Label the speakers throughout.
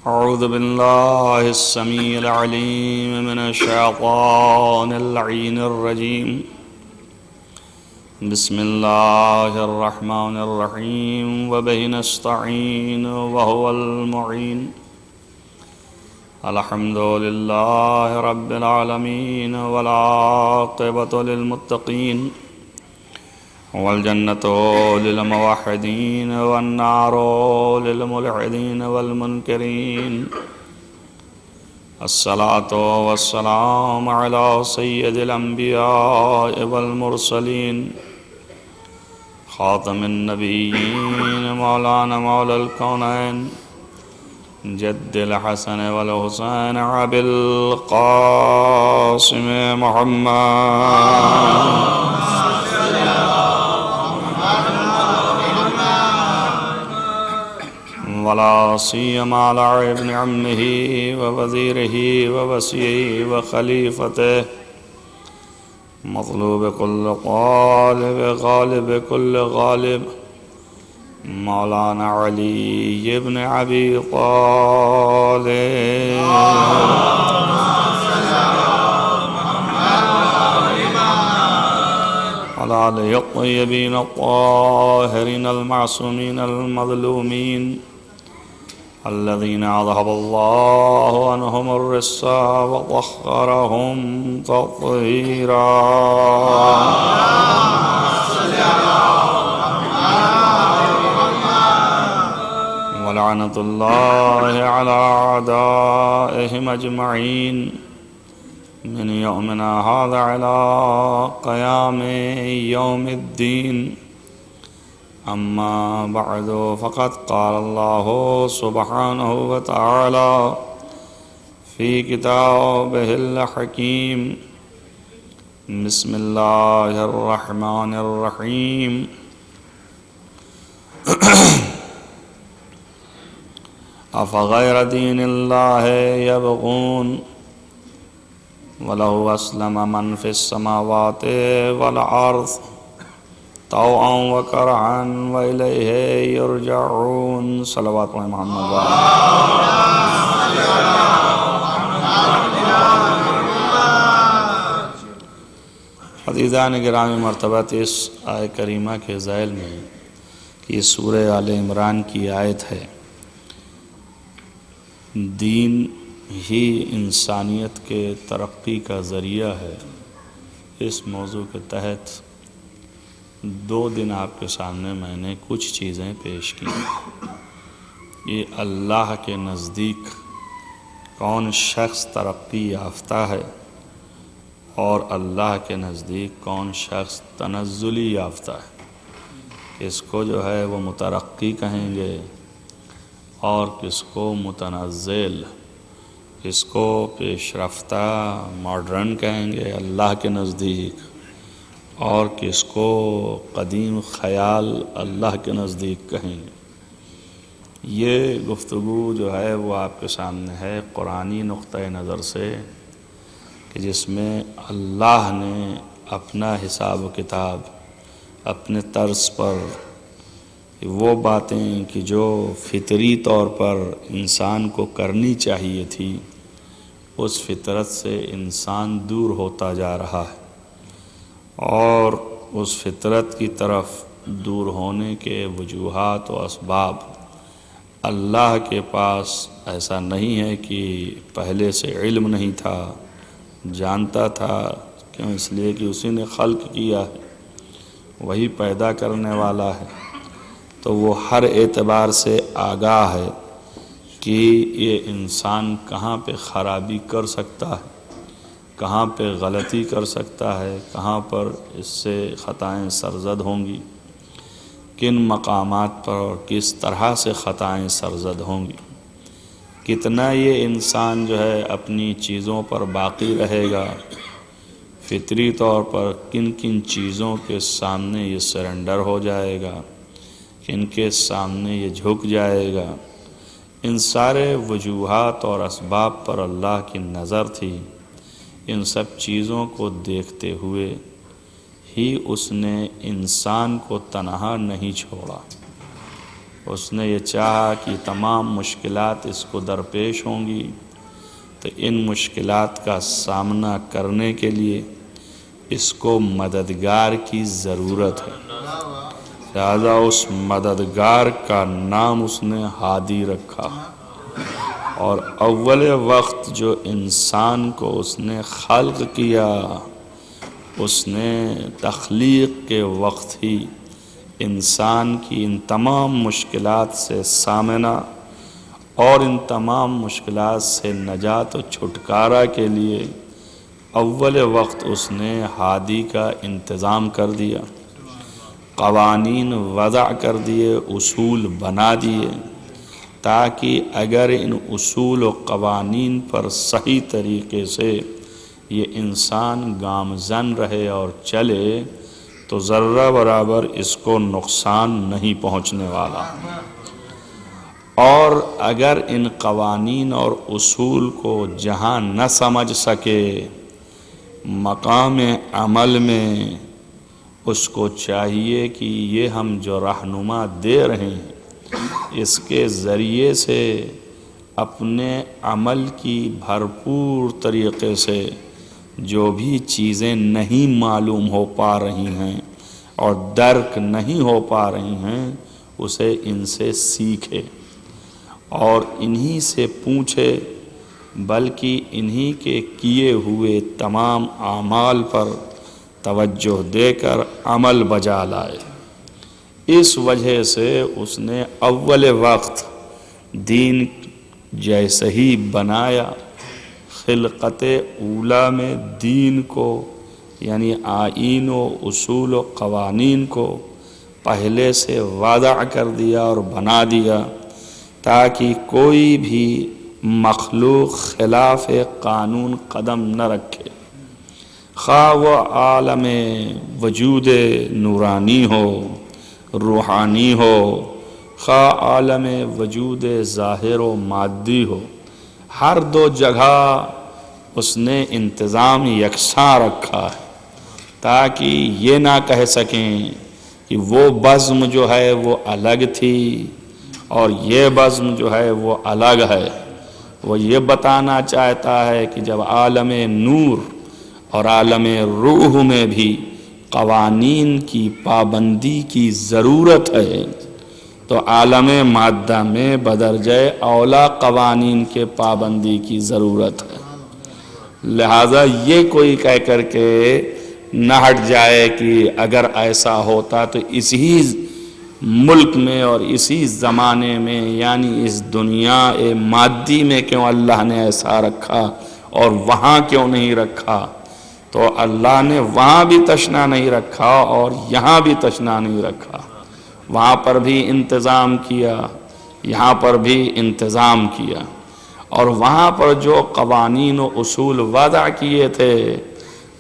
Speaker 1: أعوذ بالله السميع العليم من الشيطان اللعين الرجيم. بسم الله الرحمن الرحيم وبه نستعين وهو المعين. الحمد لله رب العالمين والعاقبة للمتقين والجنة للموحدين والنار للملحدين والمنكرين. الصلاة والسلام على سيد الأنبياء والمرسلين خاتم النبيين مولانا مولى الكونين جد الحسن والحسين أبي القاسم محمد ولا سيما على ابن عمه ووزيره ووصيه وخليفته مطلوب كل طالب غالب كل غالب مولانا علي بن أبي طالب على آله الطيبين الطاهرين المعصومين المظلومين الذين أذهب الله عنهم الرجس وطهرهم تطهيرا. ولعنة الله على أعدائهم أجمعين من يومنا هذا على قيام يوم الدين. أما بعد فقد قال الله سبحانه وتعالى في كتابه الحكيم. بسم الله الرحمن الرحيم. أفغير دين الله يبغون وله أسلم من في السماوات والأرض طوعا وكرها وإليه يرجعون. صلوات محمد. عزیزان گرامی مرتبہ اس آیت کریمہ کے ذیل میں یہ سورہ آل عمران کی آیت ہے. دین ہی انسانیت کے ترقی کا ذریعہ ہے. اس موضوع کے تحت 2 دن آپ کے سامنے میں نے کچھ چیزیں پیش کی. یہ اللہ کے نزدیک کون شخص ترقی یافتہ ہے اور اللہ کے نزدیک کون شخص تنزلی یافتہ ہے. کس کو جو ہے وہ مترقی کہیں گے اور کس کو متنزل، کس کو پیش رفتہ ماڈرن کہیں گے اللہ کے نزدیک، اور کس کو قدیم خیال اللہ کے نزدیک کہیں گے. یہ گفتگو جو ہے وہ آپ کے سامنے ہے قرآنی نقطہ نظر سے، کہ جس میں اللہ نے اپنا حساب و کتاب اپنے طرز پر وہ باتیں کہ جو فطری طور پر انسان کو کرنی چاہیے تھی اس فطرت سے انسان دور ہوتا جا رہا ہے، اور اس فطرت کی طرف دور ہونے کے وجوہات و اسباب اللہ کے پاس ایسا نہیں ہے کہ پہلے سے علم نہیں تھا، جانتا تھا. کیوں؟ اس لیے کہ اسی نے خلق کیا ہے، وہی پیدا کرنے والا ہے، تو وہ ہر اعتبار سے آگاہ ہے کہ یہ انسان کہاں پہ خرابی کر سکتا ہے، کہاں پہ غلطی کر سکتا ہے، کہاں پر اس سے خطائیں سرزد ہوں گی، کن مقامات پر اور کس طرح سے خطائیں سرزد ہوں گی، کتنا یہ انسان جو ہے اپنی چیزوں پر باقی رہے گا، فطری طور پر کن کن چیزوں کے سامنے یہ سرنڈر ہو جائے گا، کن کے سامنے یہ جھک جائے گا. ان سارے وجوہات اور اسباب پر اللہ کی نظر تھی. ان سب چیزوں کو دیکھتے ہوئے ہی اس نے انسان کو تنہا نہیں چھوڑا. اس نے یہ چاہا کہ تمام مشکلات اس کو درپیش ہوں گی، تو ان مشکلات کا سامنا کرنے کے لیے اس کو مددگار کی ضرورت ہے، لہذا اس مددگار کا نام اس نے ہادی رکھا۔ اور اول وقت جو انسان کو اس نے خلق کیا، اس نے تخلیق کے وقت ہی انسان کی ان تمام مشکلات سے سامنا اور ان تمام مشکلات سے نجات و چھٹکارا کے لیے اول وقت اس نے ہادی کا انتظام کر دیا، قوانین وضع کر دیے، اصول بنا دیے، تاکہ اگر ان اصول و قوانین پر صحیح طریقے سے یہ انسان گامزن رہے اور چلے تو ذرہ برابر اس کو نقصان نہیں پہنچنے والا، اور اگر ان قوانین اور اصول کو جہاں نہ سمجھ سکے، مقام عمل میں اس کو چاہیے کہ یہ ہم جو رہنما دے رہے ہیں اس کے ذریعے سے اپنے عمل کی بھرپور طریقے سے جو بھی چیزیں نہیں معلوم ہو پا رہی ہیں اور درک نہیں ہو پا رہی ہیں اسے ان سے سیکھے اور انہی سے پوچھے، بلکہ انہی کے کیے ہوئے تمام اعمال پر توجہ دے کر عمل بجا لائے۔ اس وجہ سے اس نے اول وقت دین جیسے ہی بنایا، خلقت اولا میں دین کو یعنی آئین و اصول و قوانین کو پہلے سے وضع کر دیا اور بنا دیا، تاکہ کوئی بھی مخلوق خلاف قانون قدم نہ رکھے، خواہ وہ عالم وجود نورانی ہو، روحانی ہو، خواہ عالم وجود ظاہر و مادی ہو، ہر دو جگہ اس نے انتظام یکساں رکھا ہے، تاکہ یہ نہ کہہ سکیں کہ وہ بزم جو ہے وہ الگ تھی اور یہ بزم جو ہے وہ الگ ہے۔ وہ یہ بتانا چاہتا ہے کہ جب عالم نور اور عالم روح میں بھی قوانین کی پابندی کی ضرورت ہے تو عالم مادہ میں بدرجہ اولا قوانین کے پابندی کی ضرورت ہے، لہذا یہ کوئی کہہ کر کے نہ ہٹ جائے کہ اگر ایسا ہوتا تو اسی ملک میں اور اسی زمانے میں یعنی اس دنیا مادی میں کیوں اللہ نے ایسا رکھا اور وہاں کیوں نہیں رکھا، تو اللہ نے وہاں بھی تشنا نہیں رکھا اور یہاں بھی تشنا نہیں رکھا، وہاں پر بھی انتظام کیا، یہاں پر بھی انتظام کیا، اور وہاں پر جو قوانین و اصول وضع کیے تھے،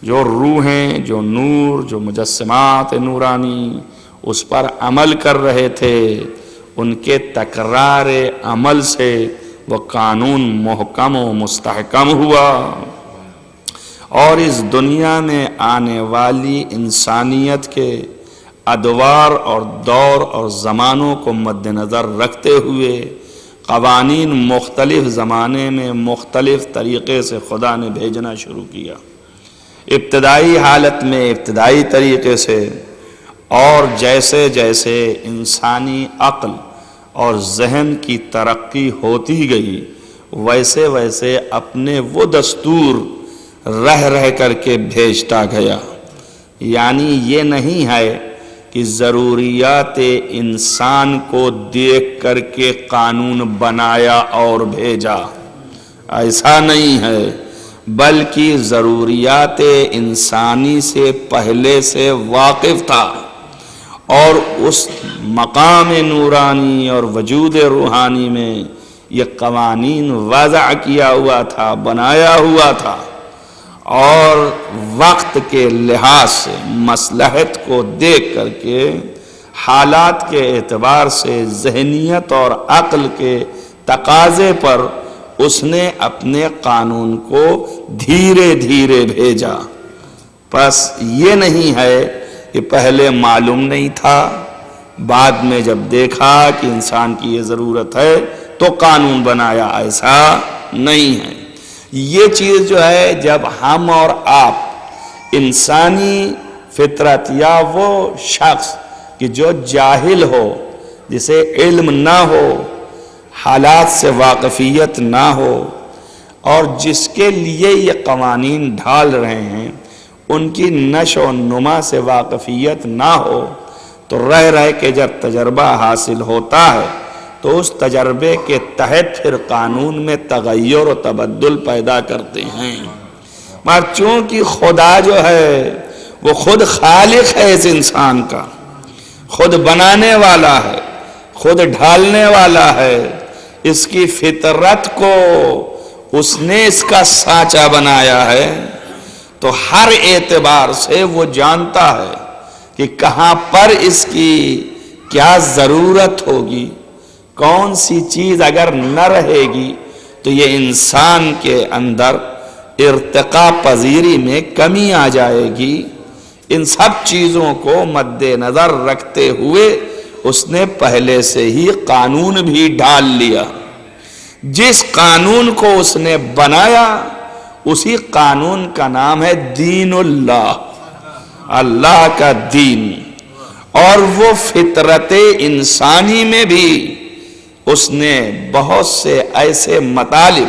Speaker 1: جو روحیں، جو نور، جو مجسمات نورانی اس پر عمل کر رہے تھے، ان کے تکرار عمل سے وہ قانون محکم و مستحکم ہوا، اور اس دنیا میں آنے والی انسانیت کے ادوار اور دور اور زمانوں کو مد نظر رکھتے ہوئے قوانین مختلف زمانے میں مختلف طریقے سے خدا نے بھیجنا شروع کیا، ابتدائی حالت میں ابتدائی طریقے سے، اور جیسے جیسے انسانی عقل اور ذہن کی ترقی ہوتی گئی ویسے ویسے اپنے وہ دستور رہ کر کے بھیجتا گیا، یعنی یہ نہیں ہے کہ ضروریات انسان کو دیکھ کر کے قانون بنایا اور بھیجا، ایسا نہیں ہے، بلکہ ضروریات انسانی سے پہلے سے واقف تھا اور اس مقام نورانی اور وجود روحانی میں یہ قوانین وضع کیا ہوا تھا، بنایا ہوا تھا، اور وقت کے لحاظ سے مصلحت کو دیکھ کر کے حالات کے اعتبار سے ذہنیت اور عقل کے تقاضے پر اس نے اپنے قانون کو دھیرے دھیرے بھیجا۔ بس یہ نہیں ہے کہ پہلے معلوم نہیں تھا، بعد میں جب دیکھا کہ انسان کی یہ ضرورت ہے تو قانون بنایا، ایسا نہیں ہے۔ یہ چیز جو ہے جب ہم اور آپ انسانی فطرت یا وہ شخص کہ جو جاہل ہو، جسے علم نہ ہو، حالات سے واقفیت نہ ہو، اور جس کے لیے یہ قوانین ڈھال رہے ہیں ان کی نشو و نما سے واقفیت نہ ہو، تو رہ کے جب تجربہ حاصل ہوتا ہے تو اس تجربے کے تحت پھر قانون میں تغیر و تبدل پیدا کرتے ہیں۔ مگر چونکہ خدا جو ہے وہ خود خالق ہے اس انسان کا، خود بنانے والا ہے، خود ڈھالنے والا ہے، اس کی فطرت کو اس نے اس کا سانچہ بنایا ہے، تو ہر اعتبار سے وہ جانتا ہے کہ کہاں پر اس کی کیا ضرورت ہوگی، کون سی چیز اگر نہ رہے گی تو یہ انسان کے اندر ارتقاء پذیری میں کمی آ جائے گی۔ ان سب چیزوں کو مد نظر رکھتے ہوئے اس نے پہلے سے ہی قانون بھی ڈال لیا۔ جس قانون کو اس نے بنایا اسی قانون کا نام ہے دین اللہ، اللہ کا دین۔ اور وہ فطرت انسانی میں بھی اس نے بہت سے ایسے مطالب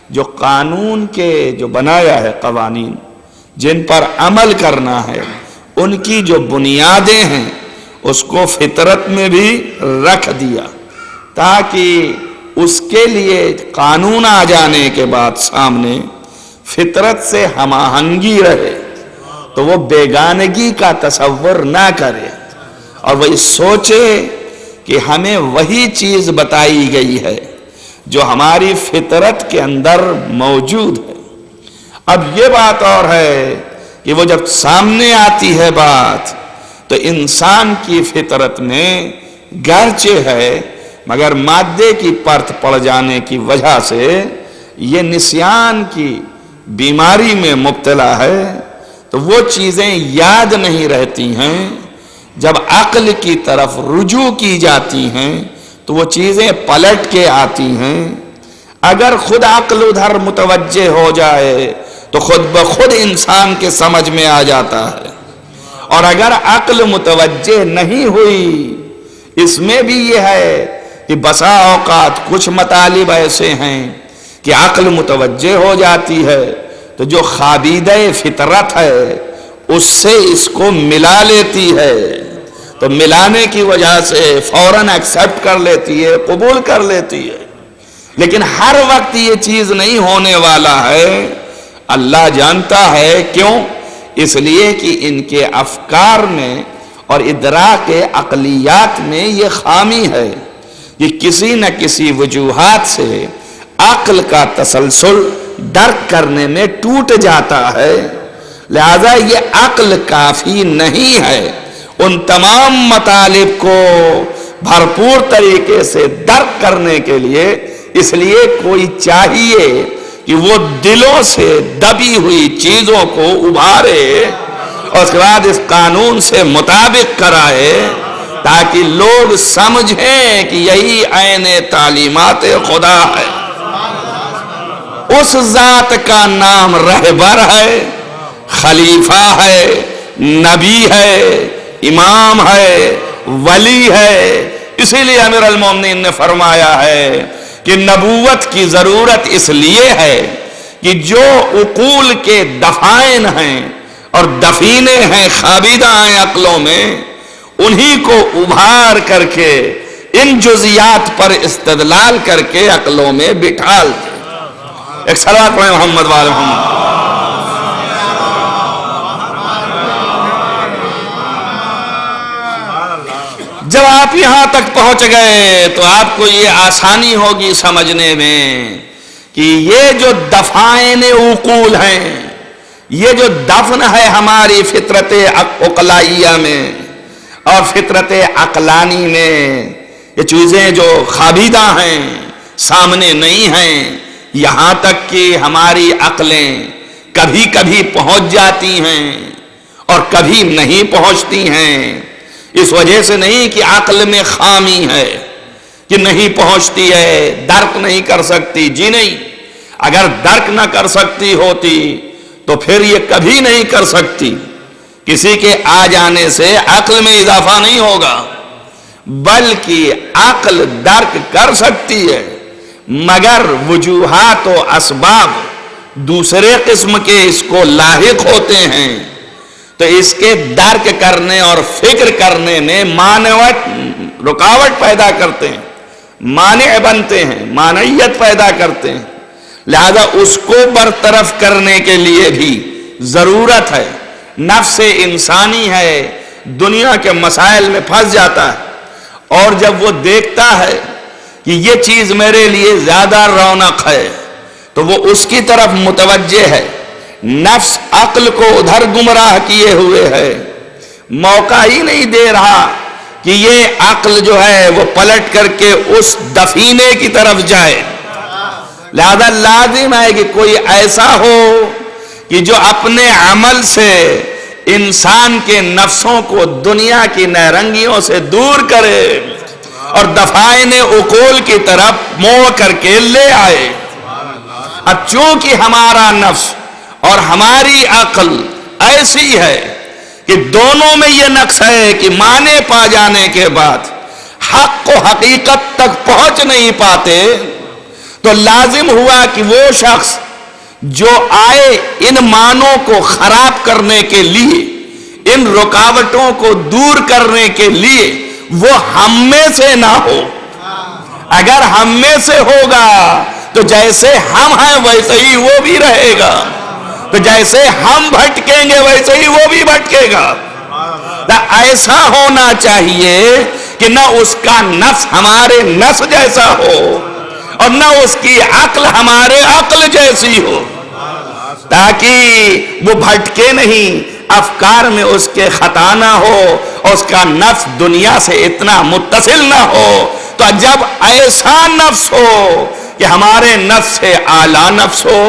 Speaker 1: جو قانون کے جو بنایا ہے، قوانین جن پر عمل کرنا ہے، ان کی جو بنیادیں ہیں اس کو فطرت میں بھی رکھ دیا، تاکہ اس کے لیے قانون آ جانے کے بعد سامنے فطرت سے ہم آہنگی رہے، تو وہ بیگانگی کا تصور نہ کرے اور وہ سوچے کہ ہمیں وہی چیز بتائی گئی ہے جو ہماری فطرت کے اندر موجود ہے۔ اب یہ بات اور ہے کہ وہ جب سامنے آتی ہے بات تو انسان کی فطرت میں گرچہ ہے مگر مادے کی پرت پڑ جانے کی وجہ سے یہ نسیان کی بیماری میں مبتلا ہے، تو وہ چیزیں یاد نہیں رہتی ہیں۔ جب عقل کی طرف رجوع کی جاتی ہیں تو وہ چیزیں پلٹ کے آتی ہیں۔ اگر خود عقل ادھر متوجہ ہو جائے تو خود بخود انسان کے سمجھ میں آ جاتا ہے، اور اگر عقل متوجہ نہیں ہوئی، اس میں بھی یہ ہے کہ بسا اوقات کچھ مطالب ایسے ہیں کہ عقل متوجہ ہو جاتی ہے تو جو خابیدہ فطرت ہے اس سے اس کو ملا لیتی ہے، تو ملانے کی وجہ سے فوراً ایکسپٹ کر لیتی ہے، قبول کر لیتی ہے۔ لیکن ہر وقت یہ چیز نہیں ہونے والا ہے، اللہ جانتا ہے کیوں؟ اس لیے کہ ان کے افکار میں اور ادراک عقلیات میں یہ خامی ہے، یہ کسی نہ کسی وجوہات سے عقل کا تسلسل درک کرنے میں ٹوٹ جاتا ہے، لہذا یہ عقل کافی نہیں ہے ان تمام مطالب کو بھرپور طریقے سے درک کرنے کے لیے۔ اس لیے کوئی چاہیے کہ وہ دلوں سے دبی ہوئی چیزوں کو ابھارے اور اس کے بعد اس قانون سے مطابق کرائے، تاکہ لوگ سمجھیں کہ یہی عین تعلیمات خدا ہے۔ اس ذات کا نام رہبر ہے، خلیفہ ہے، نبی ہے، امام ہے، ولی ہے۔ اسی لیے امیر المومنین نے فرمایا ہے کہ نبوت کی ضرورت اس لیے ہے کہ جو عقول کے دفائن ہیں اور دفینے ہیں، خابیدہ ہیں عقلوں میں، انہی کو ابھار کر کے ان جزیات پر استدلال کر کے عقلوں میں بٹھال دے۔ ایک صلوات پڑھیں محمد وآل محمد۔ جب آپ یہاں تک پہنچ گئے تو آپ کو یہ آسانی ہوگی سمجھنے میں کہ یہ جو دفائن عقول ہیں، یہ جو دفن ہے ہماری فطرت عقلائیہ میں اور فطرت عقلانی میں، یہ چیزیں جو خابیدہ ہیں، سامنے نہیں ہیں، یہاں تک کہ ہماری عقلیں کبھی کبھی پہنچ جاتی ہیں اور کبھی نہیں پہنچتی ہیں۔
Speaker 2: اس وجہ سے نہیں کہ عقل میں خامی ہے کہ نہیں پہنچتی ہے، درک نہیں کر سکتی، جی نہیں، اگر درک نہ کر سکتی ہوتی تو پھر یہ کبھی نہیں کر سکتی۔ کسی کے آ جانے سے عقل میں اضافہ نہیں ہوگا، بلکہ عقل درک کر سکتی ہے، مگر وجوہات و اسباب دوسرے قسم کے اس کو لاحق ہوتے ہیں، تو اس کے درک کرنے اور فکر کرنے میں رکاوٹ پیدا کرتے ہیں، مانع بنتے ہیں، مانعیت پیدا کرتے ہیں۔ لہذا اس کو برطرف کرنے کے لیے بھی ضرورت ہے۔ نفس انسانی ہے، دنیا کے مسائل میں پھنس جاتا ہے، اور جب وہ دیکھتا ہے کہ یہ چیز میرے لیے زیادہ رونق ہے تو وہ اس کی طرف متوجہ ہے۔ نفس عقل کو ادھر گمراہ کیے ہوئے ہے، موقع ہی نہیں دے رہا کہ یہ عقل جو ہے وہ پلٹ کر کے اس دفینے کی طرف جائے۔ لہذا لازم ہے کہ کوئی ایسا ہو کہ جو اپنے عمل سے انسان کے نفسوں کو دنیا کی نیرنگیوں سے دور کرے اور دفائن عقول کی طرف موڑ کر کے لے آئے۔ اب چونکہ ہمارا نفس اور ہماری عقل ایسی ہے کہ دونوں میں یہ نقص ہے کہ معنی پا جانے کے بعد حق و حقیقت تک پہنچ نہیں پاتے، تو لازم ہوا کہ وہ شخص جو آئے ان معنوں کو خراب کرنے کے لیے، ان رکاوٹوں کو دور کرنے کے لیے، وہ ہم میں سے نہ ہو۔ اگر ہم میں سے ہوگا تو جیسے ہم ہیں ویسے ہی وہ بھی رہے گا، تو جیسے ہم بھٹکیں گے ویسے ہی وہ بھی بھٹکے گا۔ ایسا ہونا چاہیے کہ نہ اس کا نفس ہمارے نفس جیسا ہو اور نہ اس کی عقل ہمارے عقل جیسی ہو، تاکہ وہ بھٹکے نہیں، افکار میں اس کے خطا نہ ہو، اور اس کا نفس دنیا سے اتنا متصل نہ ہو۔ تو جب ایسا نفس ہو کہ ہمارے نفس سے اعلیٰ نفس ہو،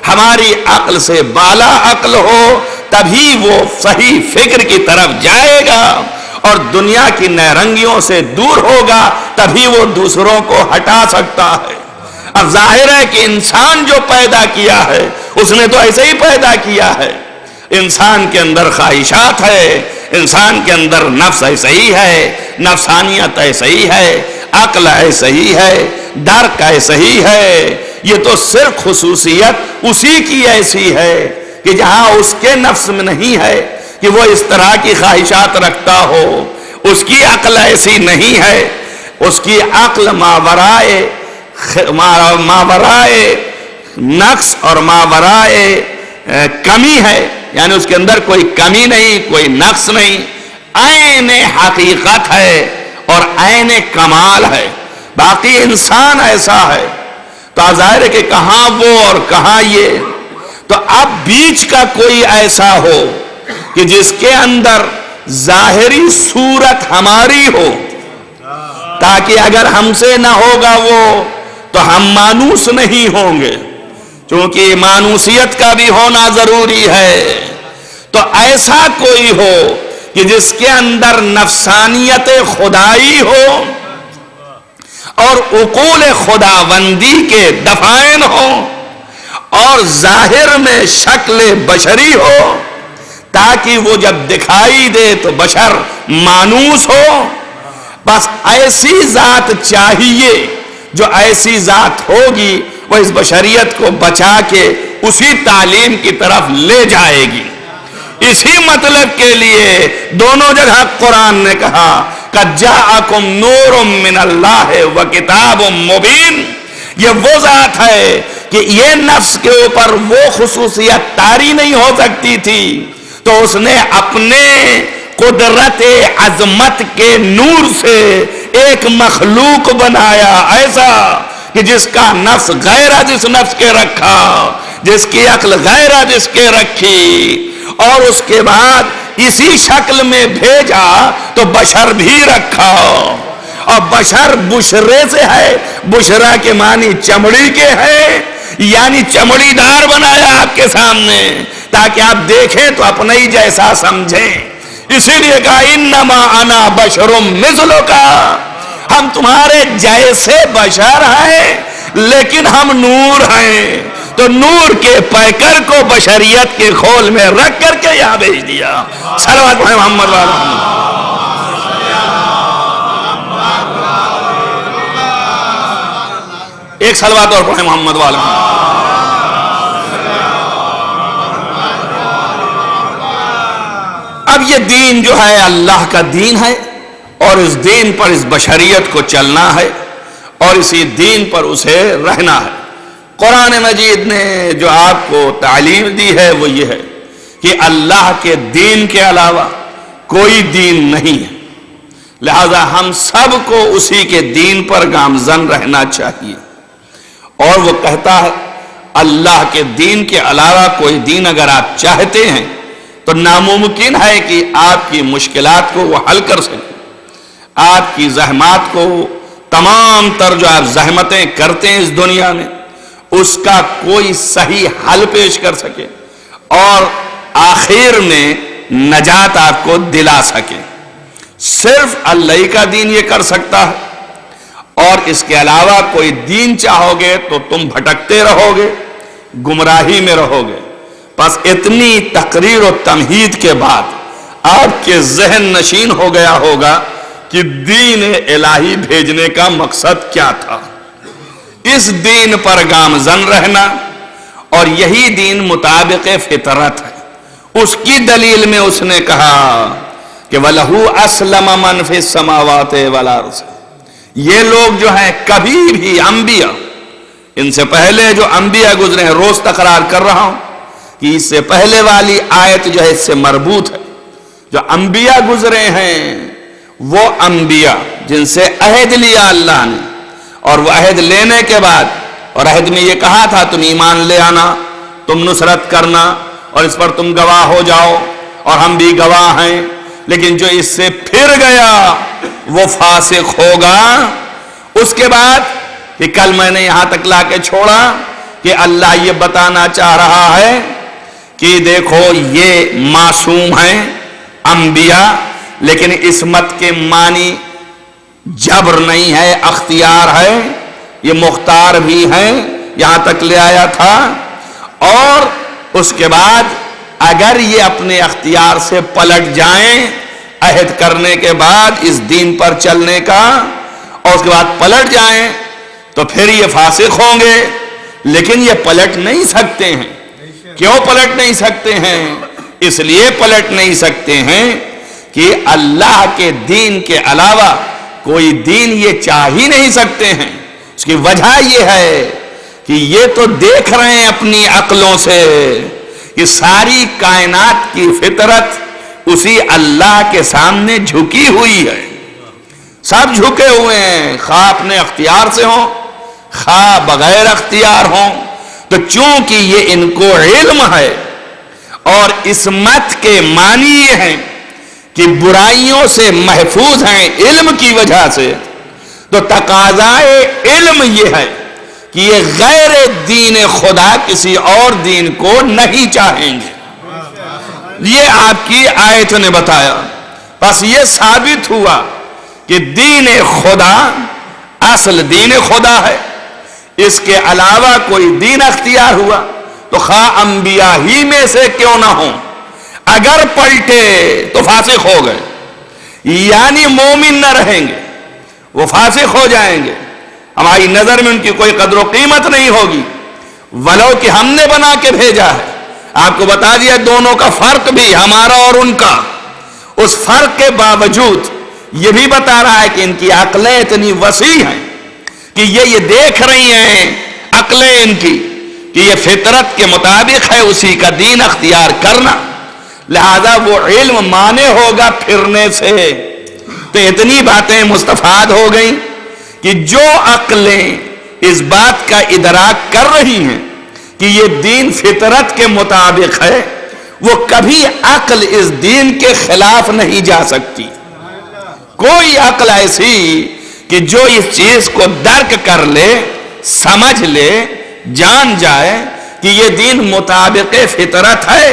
Speaker 2: ہماری عقل سے بالا عقل ہو، تبھی وہ صحیح فکر کی طرف جائے گا اور دنیا کی نیرنگیوں سے دور ہوگا، تبھی وہ دوسروں کو ہٹا سکتا ہے۔ اب ظاہر ہے کہ انسان جو پیدا کیا ہے اس نے تو ایسے ہی پیدا کیا ہے، انسان کے اندر خواہشات ہے، انسان کے اندر نفس ایسے ہی ہے، نفسانیت ایسے ہی ہے، عقل ایسے ہی ہے، درک ایسے ہی ہے۔ یہ تو صرف خصوصیت اسی کی ایسی ہے کہ جہاں اس کے نفس میں نہیں ہے کہ وہ اس طرح کی خواہشات رکھتا ہو، اس کی عقل ایسی نہیں ہے، اس کی عقل ماورائے نقص اور ماورائے کمی ہے، یعنی اس کے اندر کوئی کمی نہیں، کوئی نقص نہیں، عین حقیقت ہے اور عین کمال ہے۔ باقی انسان ایسا ہے تو ظاہر ہے کہ کہاں وہ اور کہاں یہ۔ تو اب بیچ کا کوئی ایسا ہو کہ جس کے اندر ظاہری صورت ہماری ہو، تاکہ اگر ہم سے نہ ہوگا وہ تو ہم مانوس نہیں ہوں گے، چونکہ مانوسیت کا بھی ہونا ضروری ہے۔ تو ایسا کوئی ہو کہ جس کے اندر نفسانیت خدائی ہو اور عقول خداوندی کے دفائن ہو اور ظاہر میں شکل بشری ہو، تاکہ وہ جب دکھائی دے تو بشر مانوس ہو۔ بس ایسی ذات چاہیے، جو ایسی ذات ہوگی وہ اس بشریت کو بچا کے اسی تعلیم کی طرف لے جائے گی۔ اسی مطلب کے لیے دونوں جگہ قرآن نے کہا قَدْ جَاءَكُمْ نُورٌ مِّنَ اللَّهِ وَكِتَابٌ مُّبِينٌ۔ یہ وہ ذات ہے کہ یہ نفس کے اوپر وہ خصوصیت طاری نہیں ہو سکتی تھی، تو اس نے اپنے قدرت عظمت کے نور سے ایک مخلوق بنایا، ایسا کہ جس کا نفس غیرہ جس نفس کے رکھا، جس کی عقل غیرہ جس کے رکھی، اور اس کے بعد اسی شکل میں بھیجا تو بشر بھی رکھا، اور بشر بشرے سے ہے، بشرا کے معنی چمڑی کے ہے، یعنی چمڑی دار بنایا آپ کے سامنے، تاکہ آپ دیکھیں تو اپنا ہی جیسا سمجھیں۔ اسی لیے کہا انما انا بشرم مثلک، ہم تمہارے جیسے بشر ہیں لیکن ہم نور ہیں، تو نور کے پیکر کو بشریت کے کھول میں رکھ کر کے یہاں بھیج دیا۔ صلوات پڑھیں محمد والا۔ ایک صلوات اور پڑھیں محمد والا۔ اب یہ دین جو ہے اللہ کا دین ہے، اور اس دین پر اس بشریت کو چلنا ہے، اور اسی دین پر اسے رہنا ہے۔ قرآن مجید نے جو آپ کو تعلیم دی ہے وہ یہ ہے کہ اللہ کے دین کے علاوہ کوئی دین نہیں ہے، لہذا ہم سب کو اسی کے دین پر گامزن رہنا چاہیے۔ اور وہ کہتا ہے اللہ کے دین کے علاوہ کوئی دین اگر آپ چاہتے ہیں تو ناممکن ہے کہ آپ کی مشکلات کو وہ حل کر سکے، آپ کی زحمات کو، تمام تر جو آپ زحمتیں کرتے ہیں اس دنیا میں، اس کا کوئی صحیح حل پیش کر سکے اور آخر میں نجات آپ کو دلا سکے۔ صرف اللہ کا دین یہ کر سکتا ہے، اور اس کے علاوہ کوئی دین چاہو گے تو تم بھٹکتے رہو گے، گمراہی میں رہو گے۔ پس اتنی تقریر و تمہید کے بعد آپ کے ذہن نشین ہو گیا ہوگا کہ دین الہی بھیجنے کا مقصد کیا تھا۔ اس دین پر گامزن رہنا، اور یہی دین مطابق فطرت ہے۔ اس کی دلیل میں اس نے کہا کہ وَلَهُ أَسْلَمَ مَنْ فِي السَّمَاوَاتِ وَالْأَرْضِ، یہ لوگ جو ہیں کبھی بھی انبیاء، ان سے پہلے جو انبیاء گزرے ہیں، روز تقرار کر رہا ہوں کہ اس سے پہلے والی آیت جو ہے اس سے مربوط ہے، جو انبیاء گزرے ہیں وہ انبیاء جن سے عہد لیا اللہ نے، اور وہ عہد لینے کے بعد، اور عہد میں یہ کہا تھا تم ایمان لے آنا، تم نصرت کرنا، اور اس پر تم گواہ ہو جاؤ، اور ہم بھی گواہ ہیں، لیکن جو اس سے پھر گیا وہ فاسق ہوگا۔ اس کے بعد کہ کل میں نے یہاں تک لا کے چھوڑا کہ اللہ یہ بتانا چاہ رہا ہے کہ دیکھو یہ معصوم ہیں انبیاء، لیکن عصمت کے معنی جبر نہیں ہے، اختیار ہے، یہ مختار بھی ہیں، یہاں تک لے آیا تھا۔ اور اس کے بعد اگر یہ اپنے اختیار سے پلٹ جائیں عہد کرنے کے بعد اس دین پر چلنے کا، اور اس کے بعد پلٹ جائیں تو پھر یہ فاسق ہوں گے، لیکن یہ پلٹ نہیں سکتے ہیں۔ کیوں پلٹ نہیں سکتے ہیں؟ اس لیے پلٹ نہیں سکتے ہیں کہ اللہ کے دین کے علاوہ کوئی دین یہ چاہ ہی نہیں سکتے ہیں۔ اس کی وجہ یہ ہے کہ یہ تو دیکھ رہے ہیں اپنی عقلوں سے کہ ساری کائنات کی فطرت اسی اللہ کے سامنے جھکی ہوئی ہے، سب جھکے ہوئے ہیں، خواہ اپنے اختیار سے ہوں خواہ بغیر اختیار ہوں۔ تو چونکہ یہ ان کو علم ہے، اور عصمت کے معنی یہ ہیں کہ برائیوں سے محفوظ ہیں علم کی وجہ سے، تو تقاضائے علم یہ ہے کہ یہ غیر دین خدا کسی اور دین کو نہیں چاہیں گے۔ یہ آپ کی آیت نے بتایا۔ بس یہ ثابت ہوا کہ دین خدا اصل دین خدا ہے، اس کے علاوہ کوئی دین اختیار ہوا تو خواہ انبیاء ہی میں سے کیوں نہ ہوں، اگر پلٹے تو فاسق ہو گئے، یعنی مومن نہ رہیں گے، وہ فاسق ہو جائیں گے، ہماری نظر میں ان کی کوئی قدر و قیمت نہیں ہوگی، ولو کہ ہم نے بنا کے بھیجا ہے۔ آپ کو بتا دیا دونوں کا فرق بھی، ہمارا اور ان کا۔ اس فرق کے باوجود یہ بھی بتا رہا ہے کہ ان کی عقلیں اتنی وسیع ہیں کہ یہ دیکھ رہی ہیں عقلیں ان کی کہ یہ فطرت کے مطابق ہے اسی کا دین اختیار کرنا، لہذا وہ علم مانے ہوگا پھرنے سے۔ تو اتنی باتیں مستفاد ہو گئیں کہ جو عقلیں اس بات کا ادراک کر رہی ہیں کہ یہ دین فطرت کے مطابق ہے، وہ کبھی عقل اس دین کے خلاف نہیں جا سکتی۔ کوئی عقل ایسی کہ جو اس چیز کو درک کر لے، سمجھ لے، جان جائے کہ یہ دین مطابق فطرت ہے،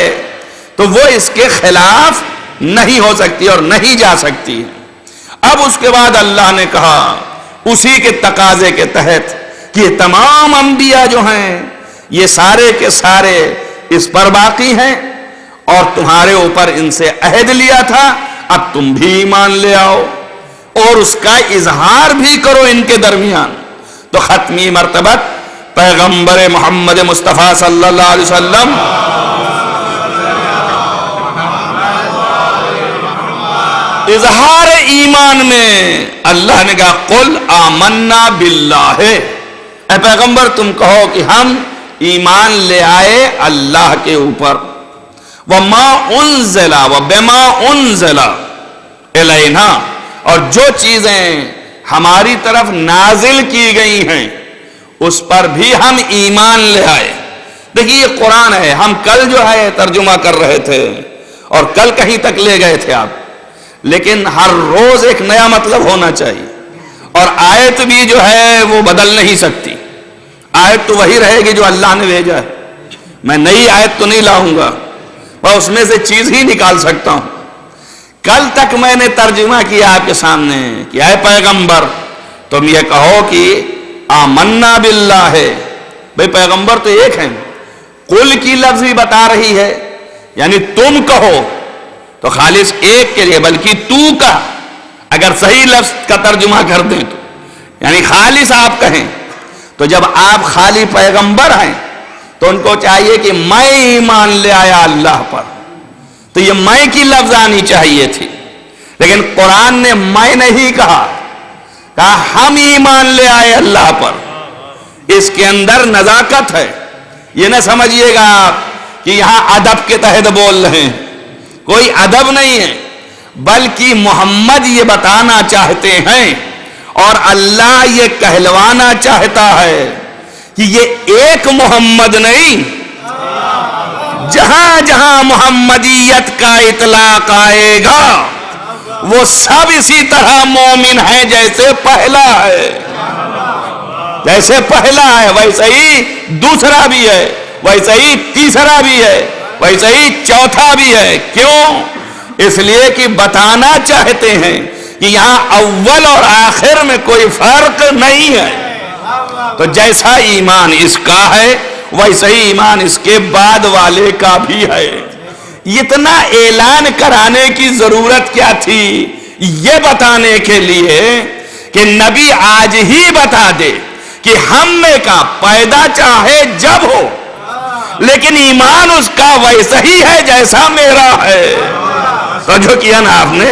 Speaker 2: تو وہ اس کے خلاف نہیں ہو سکتی اور نہیں جا سکتی ہے۔ اب اس کے بعد اللہ نے کہا اسی کے تقاضے کے تحت کہ یہ تمام انبیاء جو ہیں یہ سارے کے سارے اس پر باقی ہیں اور تمہارے اوپر ان سے عہد لیا تھا، اب تم بھی ایمان لے آؤ اور اس کا اظہار بھی کرو ان کے درمیان۔ تو ختمی مرتبت پیغمبر محمد مصطفیٰ صلی اللہ علیہ وسلم اظہار ایمان میں اللہ نے کہا قل آمنا باللہ، اے پیغمبر تم کہو کہ ہم ایمان لے آئے اللہ کے اوپر، وما انزل وبما انزل الینا، اور جو چیزیں ہماری طرف نازل کی گئی ہیں اس پر بھی ہم ایمان لے آئے۔ دیکھیے یہ قرآن ہے، ہم کل جو ہے ترجمہ کر رہے تھے اور کل کہیں تک لے گئے تھے آپ، لیکن ہر روز ایک نیا مطلب ہونا چاہیے، اور آیت بھی جو ہے وہ بدل نہیں سکتی، آیت تو وہی رہے گی جو اللہ نے بھیجا ہے، میں نئی آیت تو نہیں لاؤں گا، میں اس میں سے چیز ہی نکال سکتا ہوں۔ کل تک میں نے ترجمہ کیا آپ کے سامنے کہ اے پیغمبر تم یہ کہو کہ آمنا باللہ ہے، بھئی پیغمبر تو ایک ہیں، قل کی لفظ بھی بتا رہی ہے، یعنی تم کہو تو خالص ایک کے لیے، بلکہ تو کا اگر صحیح لفظ کا ترجمہ کر دیں تو یعنی خالص آپ کہیں، تو جب آپ خالی پیغمبر ہیں تو ان کو چاہیے کہ میں ایمان لے آیا اللہ پر، تو یہ میں کی لفظ آنی چاہیے تھی، لیکن قرآن نے میں نہیں کہا ہم ایمان لے آئے اللہ پر۔ اس کے اندر نزاکت ہے، یہ نہ سمجھیے گا آپ کہ یہاں ادب کے تحت بول رہے ہیں، کوئی ادب نہیں ہے، بلکہ محمد یہ بتانا چاہتے ہیں اور اللہ یہ کہلوانا چاہتا ہے کہ یہ ایک محمد نہیں، جہاں جہاں محمدیت کا اطلاق آئے گا وہ سب اسی طرح مومن ہیں جیسے پہلا ہے، جیسے پہلا ہے ویسے ہی دوسرا بھی ہے، ویسے ہی تیسرا بھی ہے، ویسے ہی چوتھا بھی ہے۔ کیوں؟ اس لیے کہ بتانا چاہتے ہیں کہ یہاں اول اور آخر میں کوئی فرق نہیں ہے، تو جیسا ایمان اس کا ہے ویسا ہی ایمان اس کے بعد والے کا بھی ہے۔ اتنا اعلان کرانے کی ضرورت کیا تھی؟ یہ بتانے کے لیے کہ نبی آج ہی بتا دے کہ ہم میں کا پیدا چاہے جب ہو لیکن ایمان اس کا ویسا ہی ہے جیسا میرا ہے۔ توجہ کیا نا آپ نے؟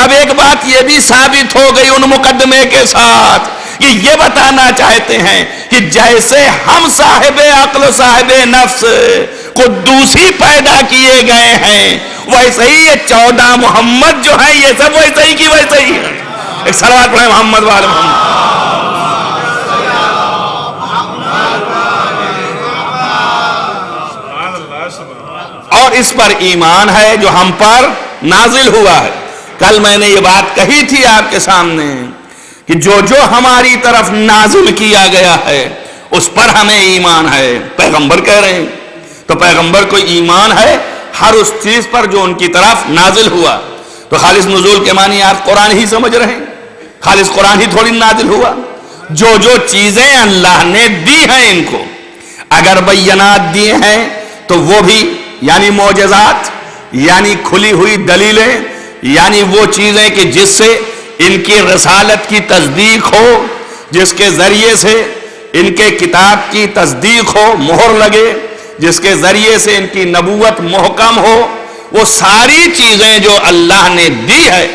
Speaker 2: اب ایک بات یہ بھی ثابت ہو گئی ان مقدمے کے ساتھ کہ یہ بتانا چاہتے ہیں کہ جیسے ہم صاحب عقل و صاحب نفس قدوسی پیدا کیے گئے ہیں ویسے ہی یہ 14 محمد جو ہیں یہ سب ویسے ہی کی ویسے ہی ہیں۔ ایک صلوات پڑھیں محمد وعلی محمد۔ اور اس پر ایمان ہے جو ہم پر نازل ہوا ہے۔ کل میں نے یہ بات کہی تھی آپ کے سامنے کہ جو جو ہماری طرف نازل کیا گیا ہے اس پر ہمیں ایمان ہے۔ پیغمبر کہہ رہے ہیں تو پیغمبر کو ایمان ہے ہر اس چیز پر جو ان کی طرف نازل ہوا۔ تو خالص نزول کے معنی آپ قرآن ہی سمجھ رہے ہیں، خالص قرآن ہی تھوڑی نازل ہوا۔ جو جو چیزیں اللہ نے دی ہیں ان کو اگر بینات دیے ہیں تو وہ بھی یعنی معجزات، یعنی کھلی ہوئی دلیلیں، یعنی وہ چیزیں کہ جس سے ان کی رسالت کی تصدیق ہو، جس کے ذریعے سے ان کے کتاب کی تصدیق ہو، مہر لگے، جس کے ذریعے سے ان کی نبوت محکم ہو، وہ ساری چیزیں جو اللہ نے دی ہے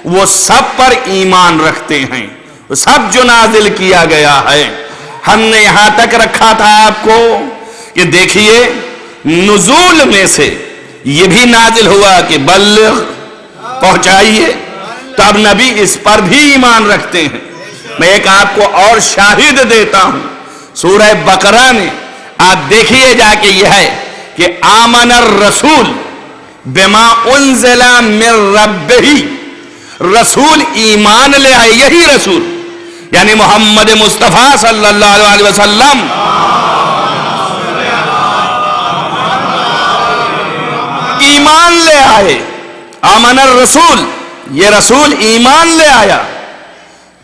Speaker 2: وہ سب پر ایمان رکھتے ہیں، وہ سب جو نازل کیا گیا ہے۔ ہم نے یہاں تک رکھا تھا آپ کو کہ دیکھیے نزول میں سے یہ بھی نازل ہوا کہ بلغ پہنچائیے، تو اب نبی اس پر بھی ایمان رکھتے ہیں۔ میں ایک آپ کو اور شاہد دیتا ہوں، سورہ بقرہ میں آپ دیکھیے جا کے یہ ہے کہ آمن الرسول بما انزل من ربہ، رسول ایمان لے آئے، یہی رسول یعنی محمد مصطفیٰ صلی اللہ علیہ وسلم ایمان لے آئے آمن الرسول، یہ رسول ایمان لے آیا،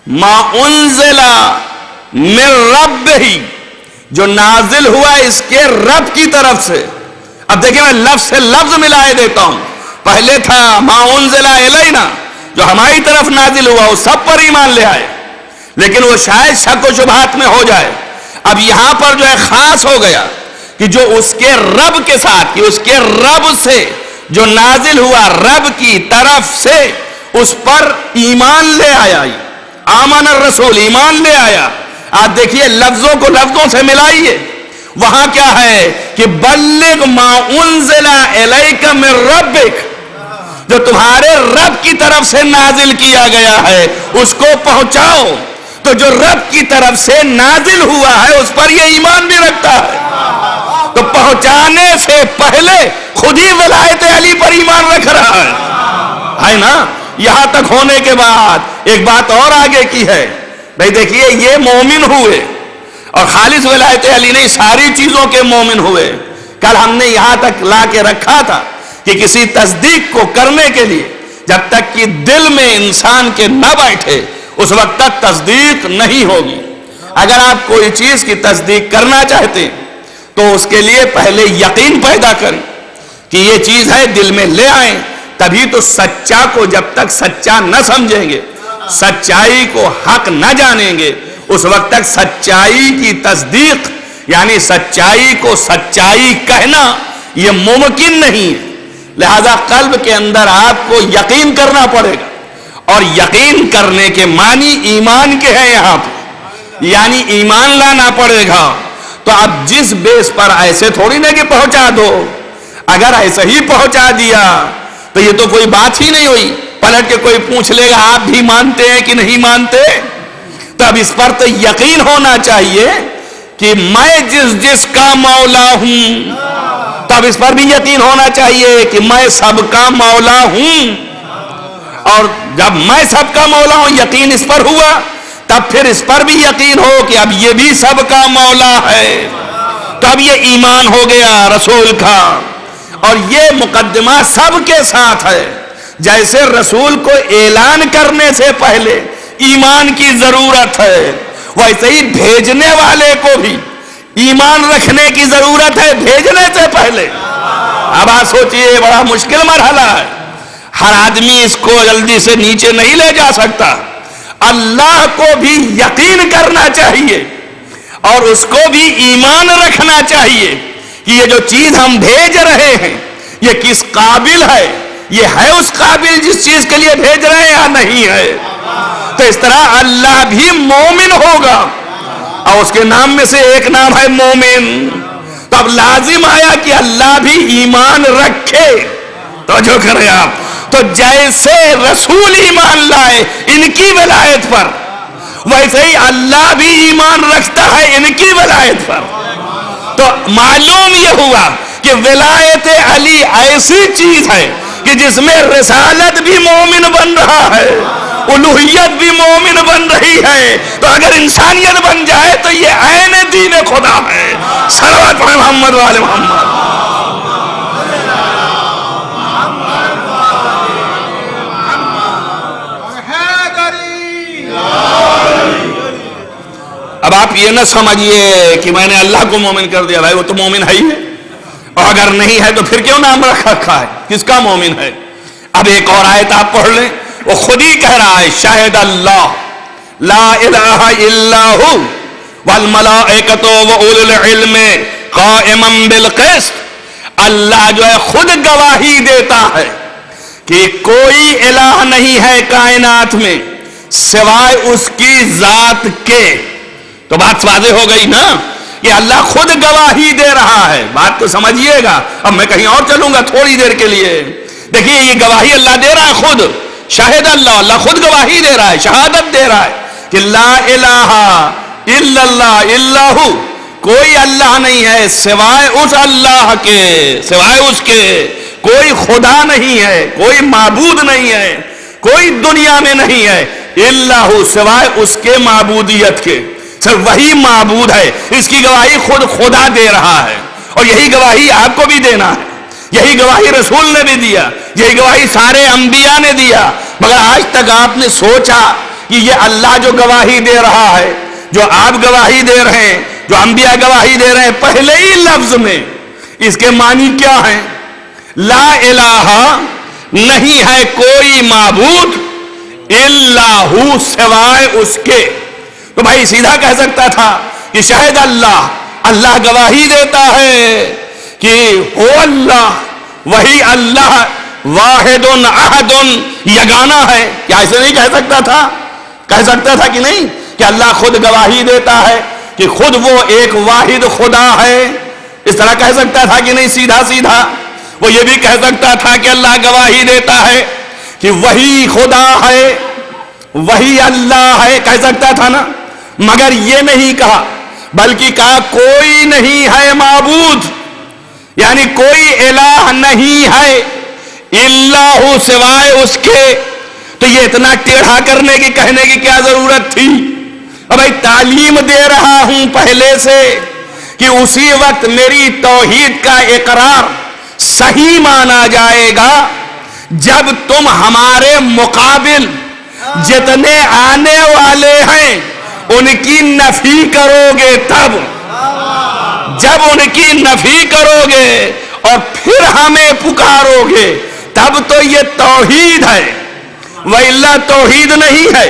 Speaker 2: ما انزل من ربہ، جو نازل ہوا اس کے رب کی طرف سے۔ اب دیکھیں میں لفظ سے لفظ ملائے دیتا ہوں، پہلے تھا ما انزل الینا، جو ہماری طرف نازل ہوا وہ سب پر ایمان لے آئے، لیکن وہ شاید شک و شبہات میں ہو جائے۔ اب یہاں پر جو ہے خاص ہو گیا کہ جو اس کے رب کے ساتھ، کہ اس کے رب سے جو نازل ہوا رب کی طرف سے اس پر ایمان لے آیا، آمن الرسول ایمان لے آیا۔ آپ دیکھیے لفظوں کو لفظوں سے ملائیے، وہاں کیا ہے کہ بلغ ما انزل الیک من ربک، جو تمہارے رب کی طرف سے نازل کیا گیا ہے اس کو پہنچاؤ۔ تو جو رب کی طرف سے نازل ہوا ہے اس پر یہ ایمان بھی رکھتا ہے، تو پہنچانے سے پہلے خود ہی ولایت علی پر ایمان رکھ رہا ہے نا۔ یہاں تک ہونے کے بعد ایک بات اور آگے کی ہے، بھئی دیکھیے یہ مومن ہوئے اور خالص ولایت علی نہیں، ساری چیزوں کے مومن ہوئے۔ کل ہم نے یہاں تک لا کے رکھا تھا کہ کسی تصدیق کو کرنے کے لیے جب تک کہ دل میں انسان کے نہ بیٹھے اس وقت تک تصدیق نہیں ہوگی۔ اگر آپ کوئی چیز کی تصدیق کرنا چاہتے ہیں تو اس کے لیے پہلے یقین پیدا کریں کہ یہ چیز ہے، دل میں لے آئیں، تبھی تو سچا کو جب تک سچا نہ سمجھیں گے، سچائی کو حق نہ جانیں گے، اس وقت تک سچائی کی تصدیق یعنی سچائی کو سچائی کہنا یہ ممکن نہیں ہے۔ لہذا قلب کے اندر آپ کو یقین کرنا پڑے گا، اور یقین کرنے کے معنی ایمان کے ہیں یہاں پہ، یعنی ایمان لانا پڑے گا۔ تو اب جس بیس پر ایسے تھوڑی نہ کہ پہنچا دو، اگر ایسے ہی پہنچا دیا تو یہ تو کوئی بات ہی نہیں ہوئی، پلٹ کے کوئی پوچھ لے گا آپ بھی مانتے ہیں کہ نہیں مانتے؟ تو اب اس پر تو یقین ہونا چاہیے کہ میں جس کا مولا ہوں، تب اس پر بھی یقین ہونا چاہیے کہ میں سب کا مولا ہوں، اور جب میں سب کا مولا ہوں یقین اس پر ہوا، تب پھر اس پر بھی یقین ہو کہ اب یہ بھی سب کا مولا ہے، تب یہ ایمان ہو گیا رسول کا۔ اور یہ مقدمہ سب کے ساتھ ہے، جیسے رسول کو اعلان کرنے سے پہلے ایمان کی ضرورت ہے، ویسے ہی بھیجنے والے کو بھی ایمان رکھنے کی ضرورت ہے بھیجنے سے پہلے۔ اب آپ سوچئے بڑا مشکل مرحلہ ہے، ہر آدمی اس کو جلدی سے نیچے نہیں لے جا سکتا۔ اللہ کو بھی یقین کرنا چاہیے اور اس کو بھی ایمان رکھنا چاہیے کہ یہ جو چیز ہم بھیج رہے ہیں یہ کس قابل ہے، یہ ہے اس قابل جس چیز کے لیے بھیج رہے ہیں یا نہیں ہے۔ تو اس طرح اللہ بھی مومن ہوگا، اور اس کے نام میں سے ایک نام ہے مومن، تو اب لازم آیا کہ اللہ بھی ایمان رکھے۔ توجہ کریں آپ، تو جیسے رسول ایمان لائے ان کی ولایت پر، ویسے ہی اللہ بھی ایمان رکھتا ہے ان کی ولایت پر۔ تو معلوم یہ ہوا کہ ولایت علی ایسی چیز ہے کہ جس میں رسالت بھی مومن بن رہا ہے، الوہیت بھی مومن بن رہی ہے، تو اگر انسانیت بن جائے تو یہ عین دین خدا ہے۔ صلوات پڑھیں محمد و آل محمد۔ اب آپ یہ نہ سمجھیے کہ میں نے اللہ کو مومن کر دیا، بھائی وہ تو مومن ہے ہی ہے، اور اگر نہیں ہے تو پھر کیوں نام رکھا ہے، کس کا مومن ہے؟ اب ایک اور آیت آپ پڑھ لیں، وہ خود ہی کہہ رہا ہے شاہد اللہ لا الہ الا ہو والملائکۃ واولو العلم قائما بالقسط۔ اللہ جو ہے خود گواہی دیتا ہے کہ کوئی الہ نہیں ہے کائنات میں سوائے اس کی ذات کے۔ تو بات واضح ہو گئی نا، کہ اللہ خود گواہی دے رہا ہے۔ بات کو سمجھیے گا، اب میں کہیں اور چلوں گا تھوڑی دیر کے لیے۔ دیکھیے یہ گواہی اللہ دے رہا ہے خود، شاہد اللہ، اللہ خود گواہی دے رہا ہے، شہادت دے رہا ہے کہ لا الہ الا اللہ الا ہو، کوئی اللہ نہیں ہے سوائے اس اللہ کے، سوائے اس کے کوئی خدا نہیں ہے، کوئی معبود نہیں ہے، کوئی دنیا میں نہیں ہے، الا ہو سوائے اس کے معبودیت کے، صرف وہی معبود ہے۔ اس کی گواہی خود خدا دے رہا ہے، اور یہی گواہی آپ کو بھی دینا ہے یہی گواہی رسول نے بھی دیا، یہی گواہی سارے انبیاء نے دیا، مگر آج تک آپ نے سوچا کہ یہ اللہ جو گواہی دے رہا ہے، جو آپ گواہی دے رہے ہیں، جو انبیاء گواہی دے رہے ہیں، پہلے ہی لفظ میں اس کے معنی کیا ہیں؟ لا الہ، نہیں ہے کوئی معبود الا ہو، سوائے اس کے۔ تو بھائی سیدھا کہہ سکتا تھا کہ شاید اللہ گواہی دیتا ہے کہ او اللہ، وہی اللہ واحد احد یگانہ ہے، کیا ایسے نہیں کہہ سکتا تھا؟ کہہ سکتا تھا کہ نہیں کہ اللہ خود گواہی دیتا ہے کہ خود وہ ایک واحد خدا ہے؟ اس طرح کہہ سکتا تھا کہ نہیں؟ سیدھا سیدھا وہ یہ بھی کہہ سکتا تھا کہ اللہ گواہی دیتا ہے کہ وہی خدا ہے، وہی اللہ ہے، کہہ سکتا تھا نا؟ مگر یہ نہیں کہا، بلکہ کہا کوئی نہیں ہے معبود، یعنی کوئی الہ نہیں ہے الا ہو، سوائے اس کے۔ تو یہ اتنا ٹیڑھا کرنے کی، کہنے کی کیا ضرورت تھی؟ اب بھائی تعلیم دے رہا ہوں پہلے سے کہ اسی وقت میری توحید کا اقرار صحیح مانا جائے گا جب تم ہمارے مقابل جتنے آنے والے ہیں ان کی نفی کرو گے، تب جب ان کی نفی کرو گے اور پھر ہمیں پکارو گے، تب تو یہ توحید ہے، وَإِلَّا توحید نہیں ہے۔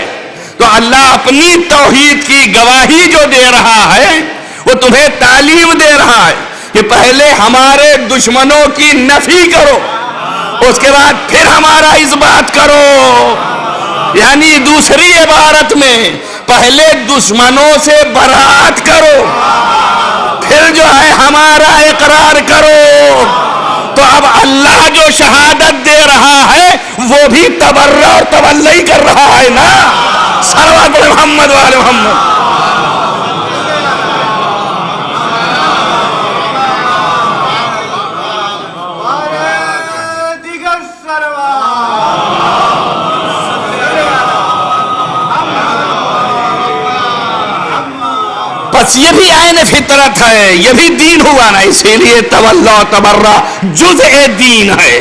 Speaker 2: تو اللہ اپنی توحید کی گواہی جو دے رہا ہے وہ تمہیں تعلیم دے رہا ہے کہ پہلے ہمارے دشمنوں کی نفی کرو، اس کے بعد پھر ہمارا اس بات کرو۔ یعنی دوسری عبارت میں پہلے دشمنوں سے برات کرو، پھر جو ہے ہمارا اقرار کرو۔ تو اب اللہ جو شہادت دے رہا ہے وہ بھی تبرع اور تولی کر رہا ہے نا۔ صلوات محمد وآل محمد۔ بس یہ بھی عین فطرت ہے، یہ بھی دین ہوا نا، اسی لیے تولا و تبرع جزء دین ہے۔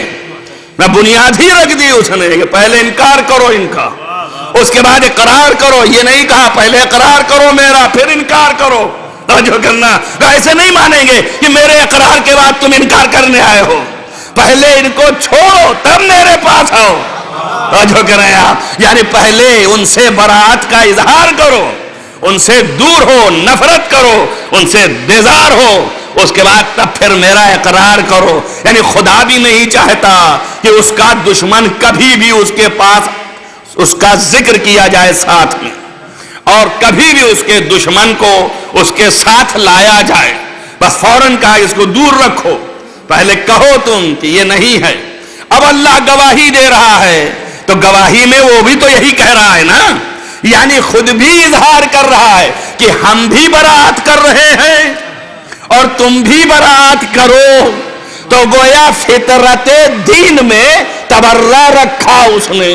Speaker 2: نہ بنیاد ہی رکھ دی اس نے کہ پہلے انکار کرو ان کا، اس کے بعد اقرار کرو۔ یہ نہیں کہا پہلے اقرار کرو میرا پھر انکار کرو، جو کرنا ایسے نہیں مانیں گے کہ میرے اقرار کے بعد تم انکار کرنے آئے ہو، پہلے ان کو چھوڑو تب میرے پاس آؤ، جو کریں آپ۔ یعنی پہلے ان سے برات کا اظہار کرو، ان سے دور ہو، نفرت کرو، ان سے بیزار ہو، اس کے بعد تب پھر میرا اقرار کرو۔ یعنی خدا بھی نہیں چاہتا کہ اس کا دشمن کبھی بھی اس کے پاس اس کا ذکر کیا جائے ساتھ میں، اور کبھی بھی اس کے دشمن کو اس کے ساتھ لایا جائے۔ بس فوراً کہا اس کو دور رکھو، پہلے کہو تم کہ یہ نہیں ہے۔ اب اللہ گواہی دے رہا ہے تو گواہی میں وہ بھی تو یہی کہہ رہا ہے نا، یعنی خود بھی اظہار کر رہا ہے کہ ہم بھی برات کر رہے ہیں اور تم بھی برات کرو۔ تو گویا فطرت دین میں تبرع رکھا اس نے،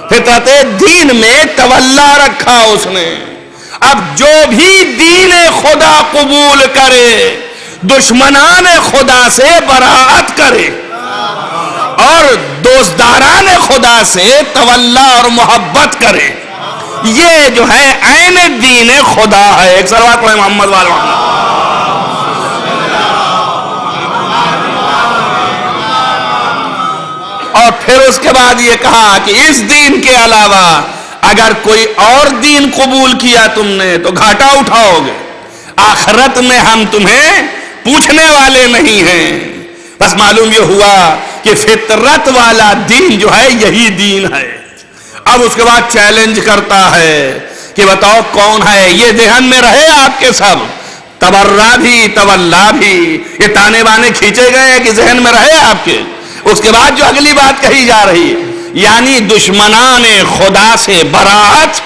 Speaker 2: فطرت دین میں تولا رکھا اس نے۔ اب جو بھی دین خدا قبول کرے، دشمنان خدا سے برات کرے اور دوستداران خدا سے تولا اور محبت کرے، یہ جو ہے عین دین خدا ہے۔ ایک صلوات پڑھیں محمد وآل محمد۔ اور پھر اس کے بعد یہ کہا کہ اس دین کے علاوہ اگر کوئی اور دین قبول کیا تم نے تو گھاٹا اٹھاؤ گے، آخرت میں ہم تمہیں پوچھنے والے نہیں ہیں۔ بس معلوم یہ ہوا کہ فطرت والا دین جو ہے یہی دین ہے۔ اب اس کے بعد چیلنج کرتا ہے کہ بتاؤ کون ہے یہ ذہن میں رہے آپ کے، سب تبرع بھی تولا بھی، یہ تانے بانے کھینچے گئے کہ ذہن میں رہے آپ کے۔ اس کے بعد جو اگلی بات کہی جا رہی ہے، یعنی دشمنان خدا سے برات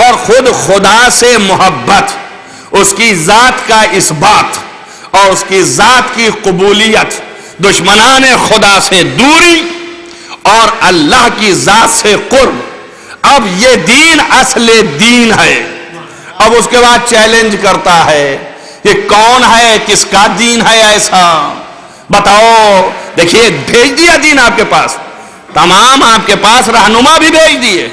Speaker 2: اور خود خدا سے محبت، اس کی ذات کا اثبات اور اس کی ذات کی قبولیت، دشمنان خدا سے دوری اور اللہ کی ذات سے قرب۔ اب یہ دین اصل دین ہے۔ اب اس کے بعد چیلنج کرتا ہے کہ کون ہے، کس کا دین ہے ایسا؟ بتاؤ، دیکھیے بھیج دیا دین آپ کے پاس، تمام آپ کے پاس رہنما بھی بھیج دیے،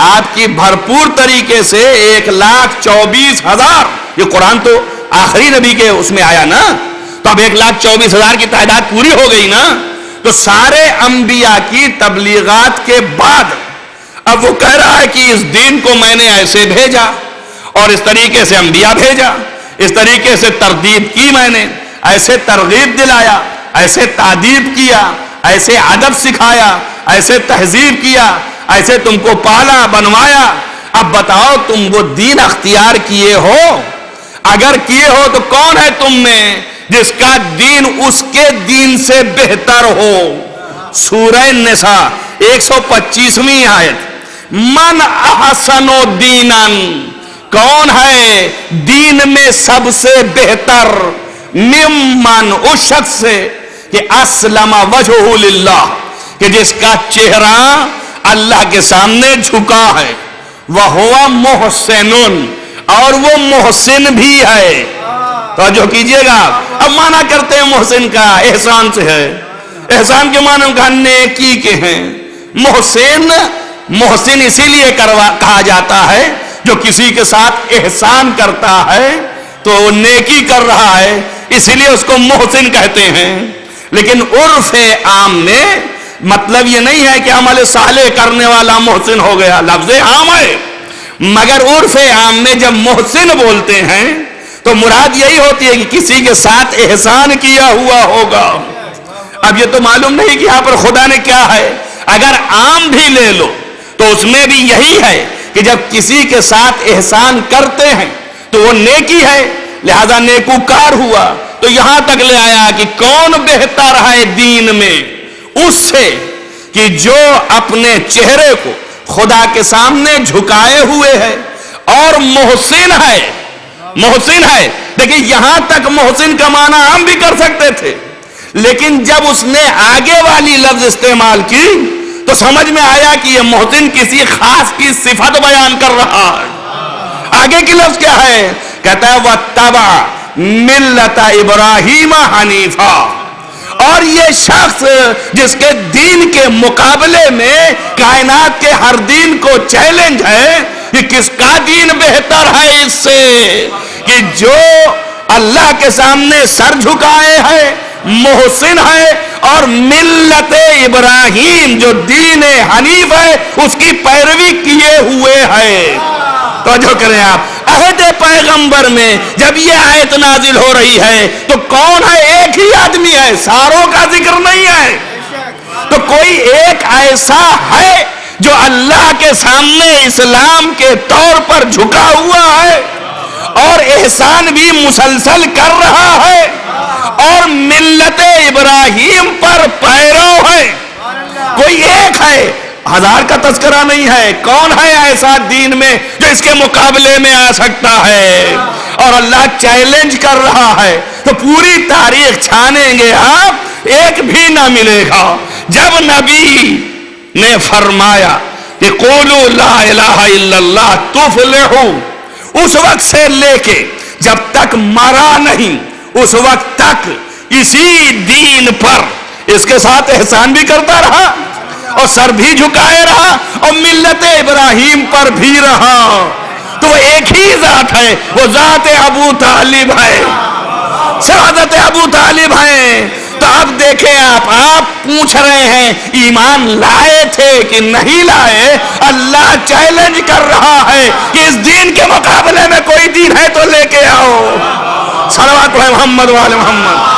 Speaker 2: آپ کی بھرپور طریقے سے 1,24,000، یہ قرآن تو آخری نبی کے اس میں آیا نا، تو اب 1,24,000 کی تعداد پوری ہو گئی نا، تو سارے انبیاء کی تبلیغات کے بعد اب وہ کہہ رہا ہے کہ اس دین کو میں نے ایسے بھیجا اور اس طریقے سے انبیاء بھیجا، اس طریقے سے تردید کی میں نے، ایسے ترغیب دلایا، ایسے تعدیب کیا، ایسے ادب سکھایا، ایسے تہذیب کیا، ایسے تم کو پالا بنوایا، اب بتاؤ تم وہ دین اختیار کیے ہو؟ اگر کیے ہو تو کون ہے تم میں جس کا دین اس کے دین سے بہتر ہو؟ سورہ نساء 125ویں آیت، من احسن دینن، کون ہے دین میں سب سے بہتر، ممن، اس شخص سے کہ اسلم وجہہ للہ، کہ جس کا چہرہ اللہ کے سامنے جھکا ہے، وہو محسن، اور وہ محسن بھی ہے۔ توجہ کیجئے گا، اب معنی کرتے ہیں محسن کا احسان سے ہے، احسان کے معنی کا نیکی کے ہیں۔ محسن اسی لیے کہا جاتا ہے جو کسی کے ساتھ احسان کرتا ہے تو وہ نیکی کر رہا ہے، اسی لیے اس کو محسن کہتے ہیں۔ لیکن عرف عام میں مطلب یہ نہیں ہے کہ عمل صالح کرنے والا محسن ہو گیا، لفظ عام ہے، مگر عرف عام میں جب محسن بولتے ہیں تو مراد یہی ہوتی ہے کہ کسی کے ساتھ احسان کیا ہوا ہوگا۔ اب یہ تو معلوم نہیں کہ یہاں پر خدا نے کیا ہے، اگر عام بھی لے لو تو اس میں بھی یہی ہے کہ جب کسی کے ساتھ احسان کرتے ہیں تو وہ نیکی ہے، لہذا نیکوکار ہوا۔ تو یہاں تک لے آیا کہ کون بہتر ہے دین میں اس سے کہ جو اپنے چہرے کو خدا کے سامنے جھکائے ہوئے ہے اور محسن ہے۔ محسن ہے، دیکھیں یہاں تک محسن کا معنی ہم بھی کر سکتے تھے، لیکن جب اس نے آگے والی لفظ استعمال کی تو سمجھ میں آیا کہ یہ محسن کسی خاص کی صفت بیان کر رہا ہے۔ آگے کی لفظ کیا ہے؟ کہتا ہے وَاتَّبَعَ مِلَّةَ إِبْرَاهِيمَ حَنِيفًا، اور یہ شخص جس کے دین کے مقابلے میں کائنات کے ہر دین کو چیلنج ہے کہ کس کا دین بہتر ہے اس سے، کہ جو اللہ کے سامنے سر جھکائے ہے، محسن ہے، اور ملت ابراہیم جو دین حنیف ہے اس کی پیروی کیے ہوئے ہے۔ توجہ کریں آپ، عہد پیغمبر میں جب یہ آیت نازل ہو رہی ہے تو کون ہے؟ ایک ہی آدمی ہے، ساروں کا ذکر نہیں ہے۔ تو کوئی ایک ایسا ہے جو اللہ کے سامنے اسلام کے طور پر جھکا ہوا ہے اور احسان بھی مسلسل کر رہا ہے اور ملت ابراہیم پر پیرو ہے۔ کوئی ایک ہے، ہزار کا تذکرہ نہیں ہے۔ کون ہے ایسا دین میں جو اس کے مقابلے میں آ سکتا ہے؟ اور اللہ چیلنج کر رہا ہے تو پوری تاریخ چھانیں گے آپ، ایک بھی نہ ملے گا۔ جب نبی نے فرمایا کہ قولوا لا الہ الا اللہ تفلحوا، اس وقت سے لے کے جب تک مرا نہیں اس وقت تک اسی دین پر اس کے ساتھ احسان بھی کرتا رہا اور سر بھی جھکائے رہا اور ملت ابراہیم پر بھی رہا۔ تو وہ ایک ہی ذات ہے، وہ ذات ابو طالب ہے، سعادت ابو طالب ہے۔ تو اب دیکھیں آپ پوچھ رہے ہیں ایمان لائے تھے کہ نہیں لائے؟ اللہ چیلنج کر رہا ہے کہ اس دین کے مقابلے میں کوئی دین ہے تو لے کے آؤ۔ صلوات محمد وآل محمد۔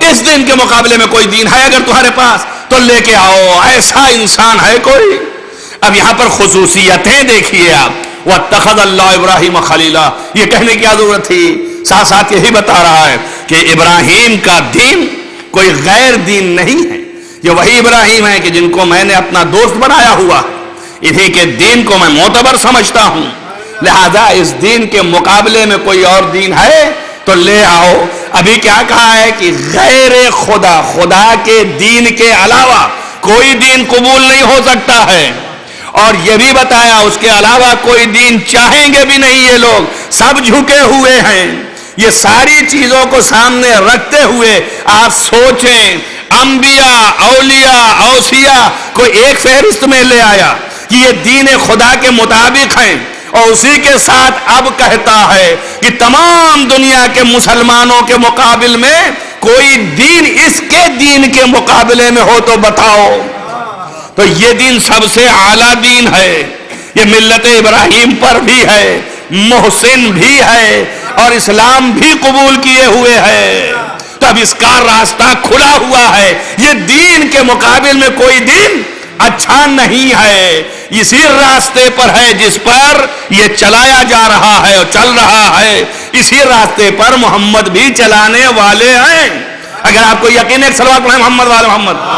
Speaker 2: اس دین کے مقابلے میں کوئی دین ہے اگر تمہارے پاس تو لے کے آؤ۔ ایسا انسان ہے کوئی؟ اب یہاں پر خصوصیتیں دیکھیے آپ، وَاتَّخَذَ اللَّهُ إِبْرَاهِيمَ خَلِيلًا، یہ کہنے کی ضرورت تھی، ساتھ ساتھ یہی بتا رہا ہے کہ ابراہیم کا دین کوئی غیر دین نہیں ہے، یہ وہی ابراہیم ہے کہ جن کو میں نے اپنا دوست بنایا ہوا، انہی کے دین کو میں معتبر سمجھتا ہوں، لہذا اس دین کے مقابلے میں کوئی اور دین ہے تو لے آؤ۔ ابھی کیا کہا ہے کہ غیر خدا، خدا کے دین کے علاوہ کوئی دین قبول نہیں ہو سکتا ہے، اور یہ بھی بتایا اس کے علاوہ کوئی دین چاہیں گے بھی نہیں یہ لوگ، سب جھکے ہوئے ہیں۔ یہ ساری چیزوں کو سامنے رکھتے ہوئے آپ سوچیں، انبیاء، اولیاء، اوصیاء کو ایک فہرست میں لے آیا کہ یہ دین خدا کے مطابق ہیں، اور اسی کے ساتھ اب کہتا ہے کہ تمام دنیا کے مسلمانوں کے مقابل میں کوئی دین اس کے دین کے مقابلے میں ہو تو بتاؤ۔ تو یہ دین سب سے اعلیٰ دین ہے، یہ ملت ابراہیم پر بھی ہے، محسن بھی ہے، اور اسلام بھی قبول کیے ہوئے ہے۔ تو اب اس کا راستہ کھلا ہوا ہے، یہ دین کے مقابل میں کوئی دین اچھا نہیں ہے، اسی راستے پر ہے جس پر یہ چلایا جا رہا ہے اور چل رہا ہے، اسی راستے پر محمد بھی چلانے والے ہیں۔ اگر آپ کو یقین ہے، ایک صلوات پڑھیں محمد والے محمد۔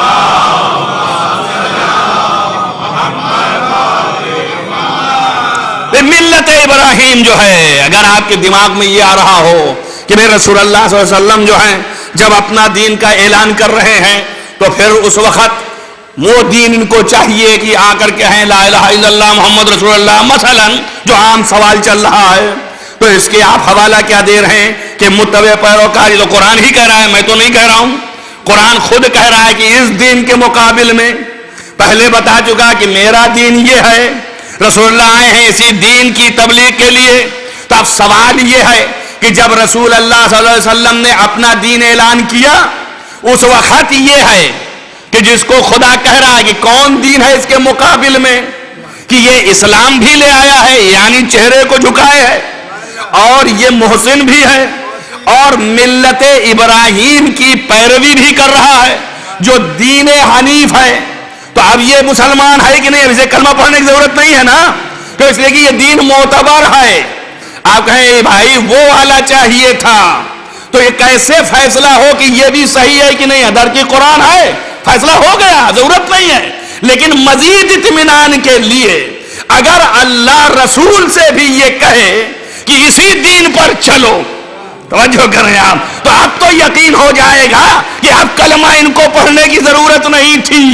Speaker 2: ملت ابراہیم جو ہے، اگر آپ کے دماغ میں یہ آ رہا ہو کہ میرے رسول اللہ صلی اللہ علیہ وسلم جو ہیں جب اپنا دین کا اعلان کر رہے ہیں تو پھر اس وقت وہ دین ان کو چاہیے کہ آ کر کہیں لا الہ الا اللہ محمد رسول اللہ، مثلا جو عام سوال چل رہا ہے، تو اس کے آپ حوالہ کیا دے رہے ہیں کہ متبع پیروکاری، تو قرآن ہی کہہ رہا ہے، میں تو نہیں کہہ رہا ہوں، قرآن خود کہہ رہا ہے کہ اس دین کے مقابل میں پہلے بتا چکا کہ میرا دین یہ ہے، رسول اللہ آئے ہیں اسی دین کی تبلیغ کے لیے۔ تو اب سوال یہ ہے کہ جب رسول اللہ صلی اللہ علیہ وسلم نے اپنا دین اعلان کیا، اس وقت یہ ہے کہ جس کو خدا کہہ رہا ہے کہ کون دین ہے اس کے مقابل میں، کہ یہ اسلام بھی لے آیا ہے، یعنی چہرے کو جھکائے ہے، اور یہ محسن بھی ہے، اور ملت ابراہیم کی پیروی بھی کر رہا ہے جو دین حنیف ہے۔ تو اب یہ مسلمان ہے کہ نہیں؟ اب اسے کلمہ پڑھنے کی ضرورت نہیں ہے نا، تو اس لیے کہ یہ دین معتبر ہے۔ آپ کہیں بھائی وہ والا چاہیے تھا، تو یہ کیسے فیصلہ ہو کہ یہ بھی صحیح ہے کہ نہیں؟ در کی قرآن ہے، فیصلہ ہو گیا، ضرورت نہیں ہے۔ لیکن مزید اطمینان کے لیے اگر اللہ رسول سے بھی یہ کہے کہ اسی دین پر چلو، توجہ کریں آپ، تو اب تو یقین ہو جائے گا کہ اب کلمہ ان کو پڑھنے کی ضرورت نہیں تھی۔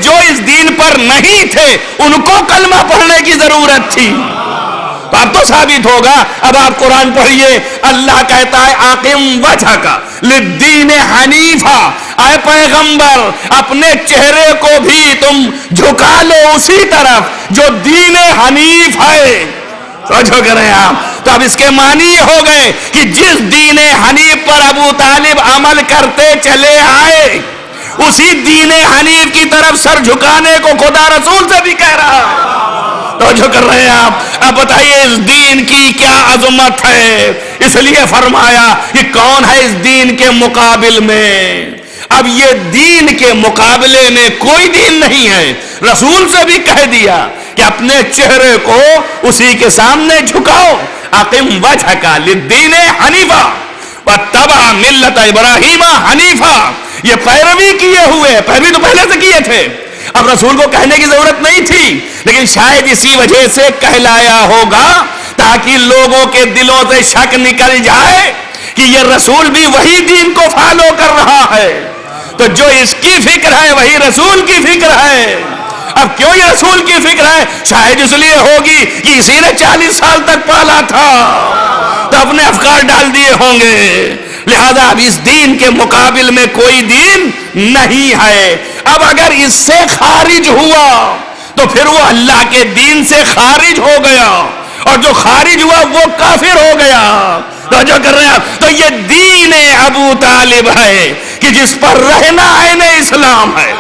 Speaker 2: جو اس دین پر نہیں تھے ان کو کلمہ پڑھنے کی ضرورت تھی، تو اب تو ثابت ہوگا۔ اب آپ قرآن پڑھیے، اللہ کہتا ہے آقم وجہک للدین حنیفا، اے پیغمبر اپنے چہرے کو بھی تم جھکا لو اسی طرف جو دین حنیف ہے۔ سمجھو کریں آپ، تو اب اس کے معنی یہ ہو گئے کہ جس دین حنیف پر ابو طالب عمل کرتے چلے آئے، اسی دین حنیف کی طرف سر جھکانے کو خدا رسول سے بھی کہہ رہا ہے۔ توجہ کر رہے ہیں آپ؟ اب بتائیے اس دین کی کیا عظمت ہے، اس لیے فرمایا کہ کون ہے اس دین کے مقابل میں۔ اب یہ دین کے مقابلے میں کوئی دین نہیں ہے، رسول سے بھی کہہ دیا کہ اپنے چہرے کو اسی کے سامنے جھکاؤ، اقم وجہک للدین حنیفا واتبع ملت ابراہیم حنیفا، یہ پیروی کیے ہوئے، پیروی تو پہلے سے کیے تھے، اب رسول کو کہنے کی ضرورت نہیں تھی، لیکن شاید اسی وجہ سے کہلایا ہوگا تاکہ لوگوں کے دلوں سے شک نکل جائے کہ یہ رسول بھی وہی دین کو فالو کر رہا ہے، تو جو اس کی فکر ہے وہی رسول کی فکر ہے۔ اب کیوں یہ رسول کی فکر ہے؟ شاید اس لیے ہوگی کہ اسی نے 40 سال تک پالا تھا، تو اپنے افکار ڈال دیے ہوں گے، لہذا اب اس دین کے مقابل میں کوئی دین نہیں ہے۔ اب اگر اس سے خارج ہوا تو پھر وہ اللہ کے دین سے خارج ہو گیا، اور جو خارج ہوا وہ کافر ہو گیا۔ توجہ کر رہے ہیں آپ؟ تو یہ دین ابو طالب ہے کہ جس پر رہنا عین اسلام ہے،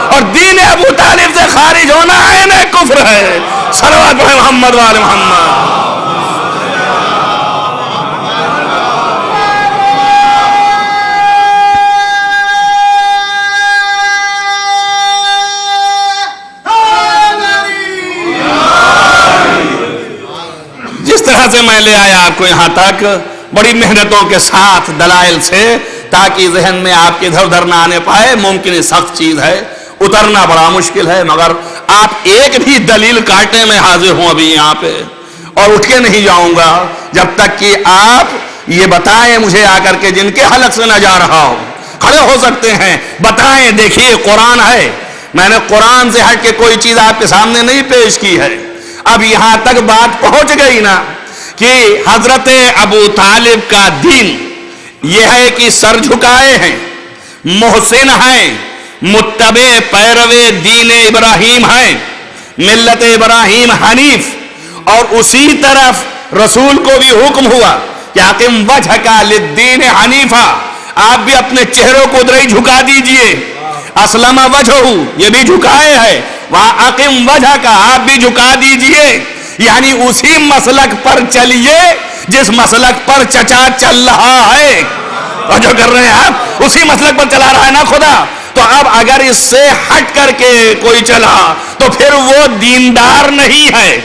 Speaker 2: اور دین ابو طالب سے خارج ہونا عین کفر ہے۔ صلوات پڑھیں محمد وآل محمد۔ جس طرح سے میں لے آیا آپ کو یہاں تک بڑی محنتوں کے ساتھ دلائل سے، تاکہ ذہن میں آپ کے ادھر ادھر نہ آنے پائے، ممکن سخت چیز ہے، اترنا بڑا مشکل ہے، مگر آپ ایک بھی دلیل کاٹنے میں حاضر ہوں ابھی یہاں پہ، اور اٹھ کے نہیں جاؤں گا جب تک کہ آپ یہ بتائیں مجھے آ کر کے جن کے حلق سے نہ جا رہا ہو، کھڑے ہو سکتے ہیں؟ بتائیں، دیکھیے قرآن ہے، میں نے قرآن سے ہٹ کے کوئی چیز آپ کے سامنے نہیں پیش کی ہے۔ اب یہاں تک بات پہنچ گئی نا کہ حضرت ابو طالب کا دین یہ ہے کہ سر جھکائے ہیں، محسن ہیں، متبع پیرو دین ابراہیم ہیں، ملت ابراہیم حنیف، اور اسی طرف رسول کو بھی حکم ہوا کہ اقم وجہک للدین حنیفا، آپ بھی اپنے چہروں کو ادھر ہی جھکا دیجئے، اسلم وجہہ یہ بھی جھکائے ہے، وہاں اقم وجہک آپ بھی جھکا دیجئے، یعنی اسی مسلک پر چلیے جس مسلک پر چچا چل رہا ہے، اور جو کر رہے ہیں آپ اسی مسلک پر چلا رہا ہے نا خدا۔ تو اب اگر اس سے ہٹ کر کے کوئی چلا تو پھر وہ دیندار نہیں ہے،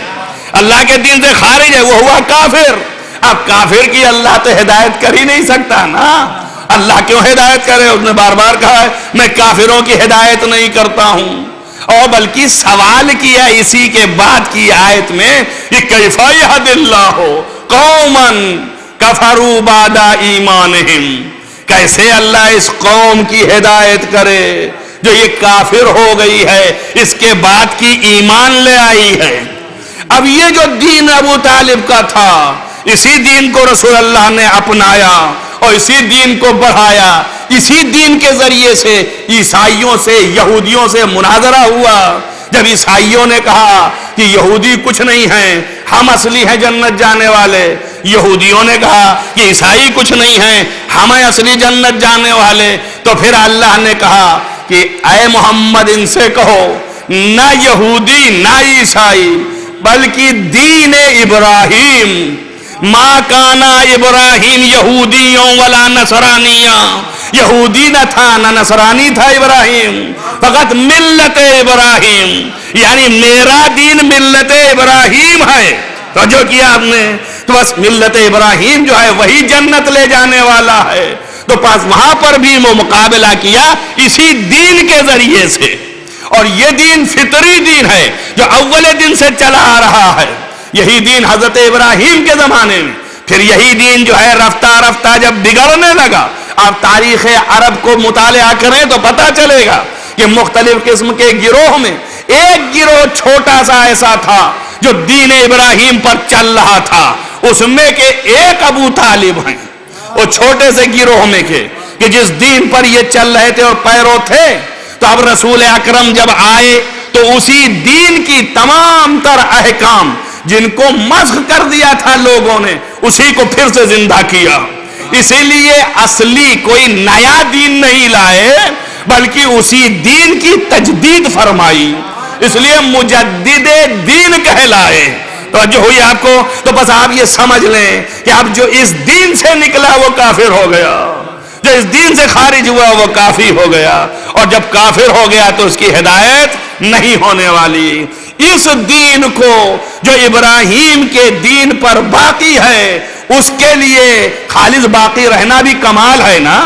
Speaker 2: اللہ کے دین سے خارج ہے، وہ ہوا کافر۔ اب کافر کی اللہ تو ہدایت کر ہی نہیں سکتا نا، اللہ کیوں ہدایت کرے؟ اس نے بار بار کہا ہے میں کافروں کی ہدایت نہیں کرتا ہوں، اور بلکہ سوال کیا اسی کے بعد کی آیت میں کہ کیف یہد اللہ قوما کفروا بعد ایمانہم، کیسے اللہ اس قوم کی ہدایت کرے جو یہ کافر ہو گئی ہے، اس کے بعد کی ایمان لے آئی ہے۔ اب یہ جو دین ابو طالب کا تھا، اسی دین کو رسول اللہ نے اپنایا اور اسی دین کو بڑھایا، اسی دین کے ذریعے سے عیسائیوں سے، یہودیوں سے مناظرہ ہوا۔ جب عیسائیوں نے کہا کہ یہودی کچھ نہیں ہیں، ہم اصلی ہیں جنت جانے والے، یہودیوں نے کہا کہ عیسائی کچھ نہیں ہیں، ہم ہیں اصلی جنت جانے والے، تو پھر اللہ نے کہا کہ اے محمد ان سے کہو نہ یہودی نہ عیسائی بلکہ دین ابراہیم، ما کانا ابراہیم یہودیوں ولا نصرانیاں، یہودی نہ تھا نہ نصرانی تھا ابراہیم، فقط ملت ابراہیم، یعنی میرا دین ملت ابراہیم ہے۔ توجہ کیا آپ نے؟ تو بس ملت ابراہیم جو ہے وہی جنت لے جانے والا ہے، تو پس وہاں پر بھی وہ مقابلہ کیا اسی دین کے ذریعے سے، اور یہ دین فطری دین ہے جو اول دن سے چلا آ رہا ہے، یہی دین حضرت ابراہیم کے زمانے میں، پھر یہی دین جو ہے رفتہ رفتہ جب بگڑنے لگا، آپ تاریخ عرب کو مطالعہ کریں تو پتہ چلے گا کہ مختلف قسم کے گروہ میں ایک گروہ چھوٹا سا ایسا تھا جو دین ابراہیم پر چل رہا تھا، اس میں کے ایک ابو طالب ہیں، وہ چھوٹے سے گروہ میں کے کہ جس دین پر یہ چل رہے تھے اور پیرو تھے۔ تو اب رسول اکرم جب آئے تو اسی دین کی تمام تر احکام جن کو مسخ کر دیا تھا لوگوں نے، اسی کو پھر سے زندہ کیا، اسی لیے اصلی کوئی نیا دین نہیں لائے بلکہ اسی دین کی تجدید فرمائی، اس لیے مجدد دین کہلائے۔ توجہ ہوئی آپ کو؟ تو بس آپ یہ سمجھ لیں کہ اب جو اس دین سے نکلا وہ کافر ہو گیا، جو اس دین سے خارج ہوا وہ کافی ہو گیا، اور جب کافر ہو گیا تو اس کی ہدایت نہیں ہونے والی۔ اس دین کو جو ابراہیم کے دین پر باقی ہے اس کے لیے خالص باقی رہنا بھی کمال ہے نا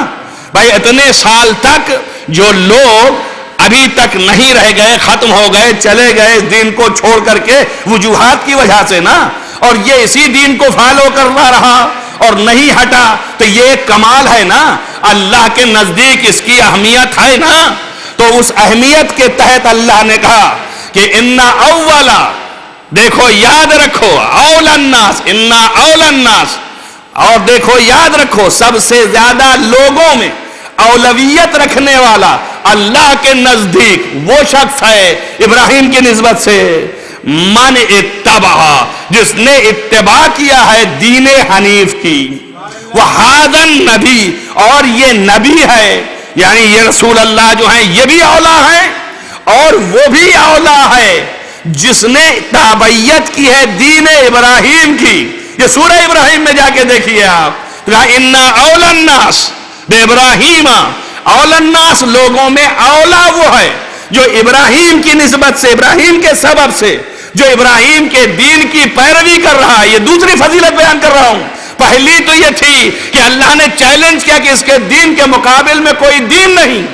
Speaker 2: بھائی۔ اتنے سال تک جو لوگ ابھی تک نہیں رہ گئے، ختم ہو گئے، چلے گئے اس دین کو چھوڑ کر کے وجوہات کی وجہ سے نا، اور یہ اسی دین کو فالو کرتا رہا اور نہیں ہٹا، تو یہ ایک کمال ہے نا، اللہ کے نزدیک اس کی اہمیت ہے نا۔ تو اس اہمیت کے تحت اللہ نے کہا کہ انا اولا، دیکھو یاد رکھو، اول الناس، انا اول الناس، اور دیکھو یاد رکھو سب سے زیادہ لوگوں میں اولویت رکھنے والا اللہ کے نزدیک وہ شخص ہے ابراہیم کی نسبت سے، من اتبع، جس نے اتباع کیا ہے دین حنیف کی، وہ ھذا النبی، اور یہ نبی ہے، یعنی یہ رسول اللہ جو ہیں یہ بھی اولا ہیں، اور وہ بھی اولا ہے جس نے تابعیت کی ہے دین ابراہیم کی۔ یہ سورہ ابراہیم میں جا کے دیکھیے آپ، انا اولا الناس بے ابراہیم، اولا الناس لوگوں میں اولا وہ ہے جو ابراہیم کی نسبت سے، ابراہیم کے سبب سے، جو ابراہیم کے دین کی پیروی کر رہا ہے۔ یہ دوسری فضیلت بیان کر رہا ہوں، پہلی تو یہ تھی کہ اللہ نے چیلنج کیا کہ اس کے دین کے مقابل میں کوئی دین نہیں،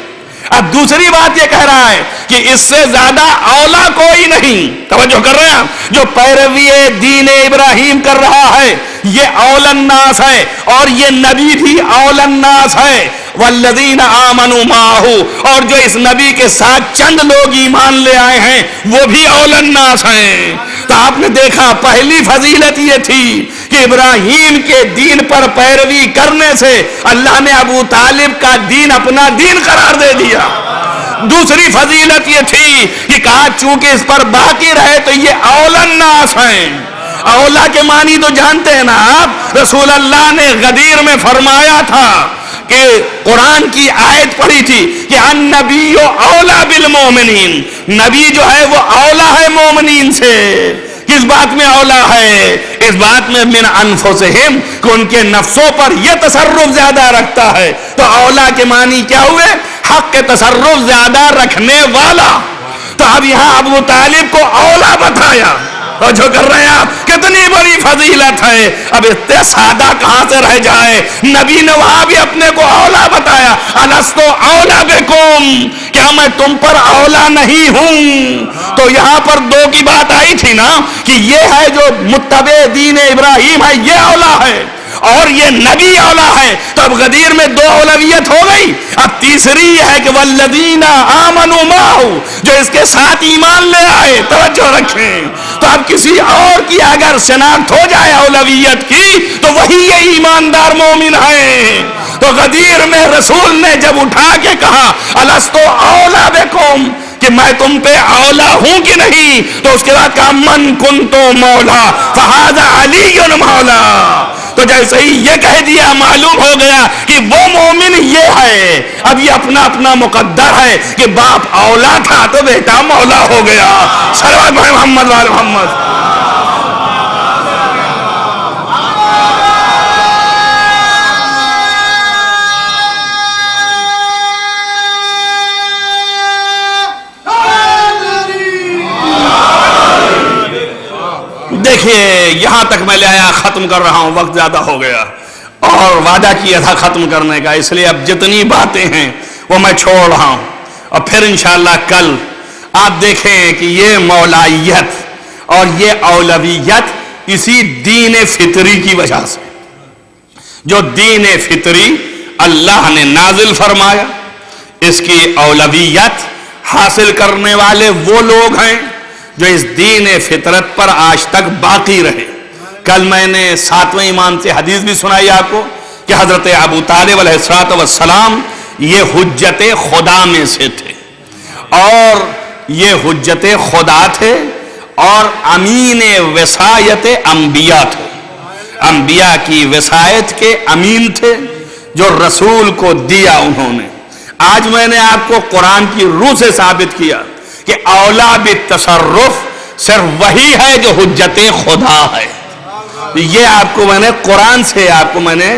Speaker 2: اب دوسری بات یہ کہہ رہا ہے کہ اس سے زیادہ اولا کوئی نہیں۔ توجہ کر رہے ہیں آپ؟ جو پیروی دین ابراہیم کر رہا ہے یہ اول الناس ہے، اور یہ نبی بھی اول الناس ہے، والذین آمنوا معہ، اور جو اس نبی کے ساتھ چند لوگ ایمان لے آئے ہیں وہ بھی اولی الناس ہیں۔ تو آپ نے دیکھا پہلی فضیلت یہ تھی کہ ابراہیم کے دین پر پیروی کرنے سے اللہ نے ابو طالب کا دین اپنا دین قرار دے دیا۔ دوسری فضیلت یہ تھی کہ کہا چونکہ اس پر باقی رہے تو یہ اولی الناس ہیں۔ اولا کے معنی تو جانتے ہیں نا آپ، رسول اللہ نے غدیر میں فرمایا تھا کہ قرآن کی آیت پڑھی تھی کہ النبی اولا بالمومنین، نبی جو ہے وہ اولا ہے مومنین سے۔ کس بات میں اولا ہے؟ اس بات میں من انفسہم، کہ ان کے نفسوں پر یہ تصرف زیادہ رکھتا ہے۔ تو اولا کے معنی کیا ہوئے؟ حق کے تصرف زیادہ رکھنے والا۔ تو اب یہاں ابو طالب کو اولا بتایا، اور جو کر رہے ہیں آپ، کتنی بڑی فضیلت ہے۔ اب اتنے سادہ کہاں سے رہ جائے، نبی نے وہاں بھی اپنے کو اولا بتایا، الستُ اولیٰ بکم، کیا میں تم پر اولا نہیں ہوں؟ تو یہاں پر دو کی بات آئی تھی نا کہ یہ ہے جو متبع دین ابراہیم ہے یہ اولا ہے، اور یہ نبی اولا ہے۔ تو اب غدیر میں دو اولویت ہو گئی۔ اب تیسری یہ ہے کہ والذین آمنوا معہ، جو اس کے ساتھ ایمان لے آئے۔ توجہ رکھیں، تو اب کسی اور کی اگر شناخت ہو جائے اولویت کی تو وہی یہ ایماندار مومن ہے۔ تو غدیر میں رسول نے جب اٹھا کے کہا الستُ اولیٰ بکم، کہ میں تم پہ اولا ہوں کہ نہیں، تو اس کے بعد کہا من کنتُ مولا فہذا علی مولا۔ تو جیسے ہی یہ کہہ دیا معلوم ہو گیا کہ وہ مومن یہ ہے۔ اب یہ اپنا اپنا مقدر ہے کہ باپ اولا تھا تو بیٹا مولا ہو گیا۔ صلوات محمد وعلی محمد۔ دیکھیے یہاں تک میں لے آیا، ختم کر رہا ہوں، وقت زیادہ ہو گیا اور وعدہ کیا تھا ختم کرنے کا، اس لیے اب جتنی باتیں ہیں وہ میں چھوڑ رہا ہوں، اور پھر انشاءاللہ کل آپ دیکھیں کہ یہ مولائیت اور یہ اولویت اسی دین فطری کی وجہ سے، جو دین فطری اللہ نے نازل فرمایا، اس کی اولویت حاصل کرنے والے وہ لوگ ہیں جو اس دین فطرت پر آج تک باقی رہے۔ کل میں نے 7ویں امام سے حدیث بھی سنائی آپ کو کہ حضرت ابو طالب علیہ السلام یہ حجت خدا میں سے تھے، اور یہ حجت خدا تھے اور امین وصایت انبیاء تھے، انبیاء کی وصایت کے امین تھے جو رسول کو دیا انہوں نے۔ آج میں نے آپ کو قرآن کی روح سے ثابت کیا کہ اولا بالتصرف صرف وہی ہے جو حجت خدا ہے۔ یہ آپ کو میں نے قرآن سے آپ کو میں نے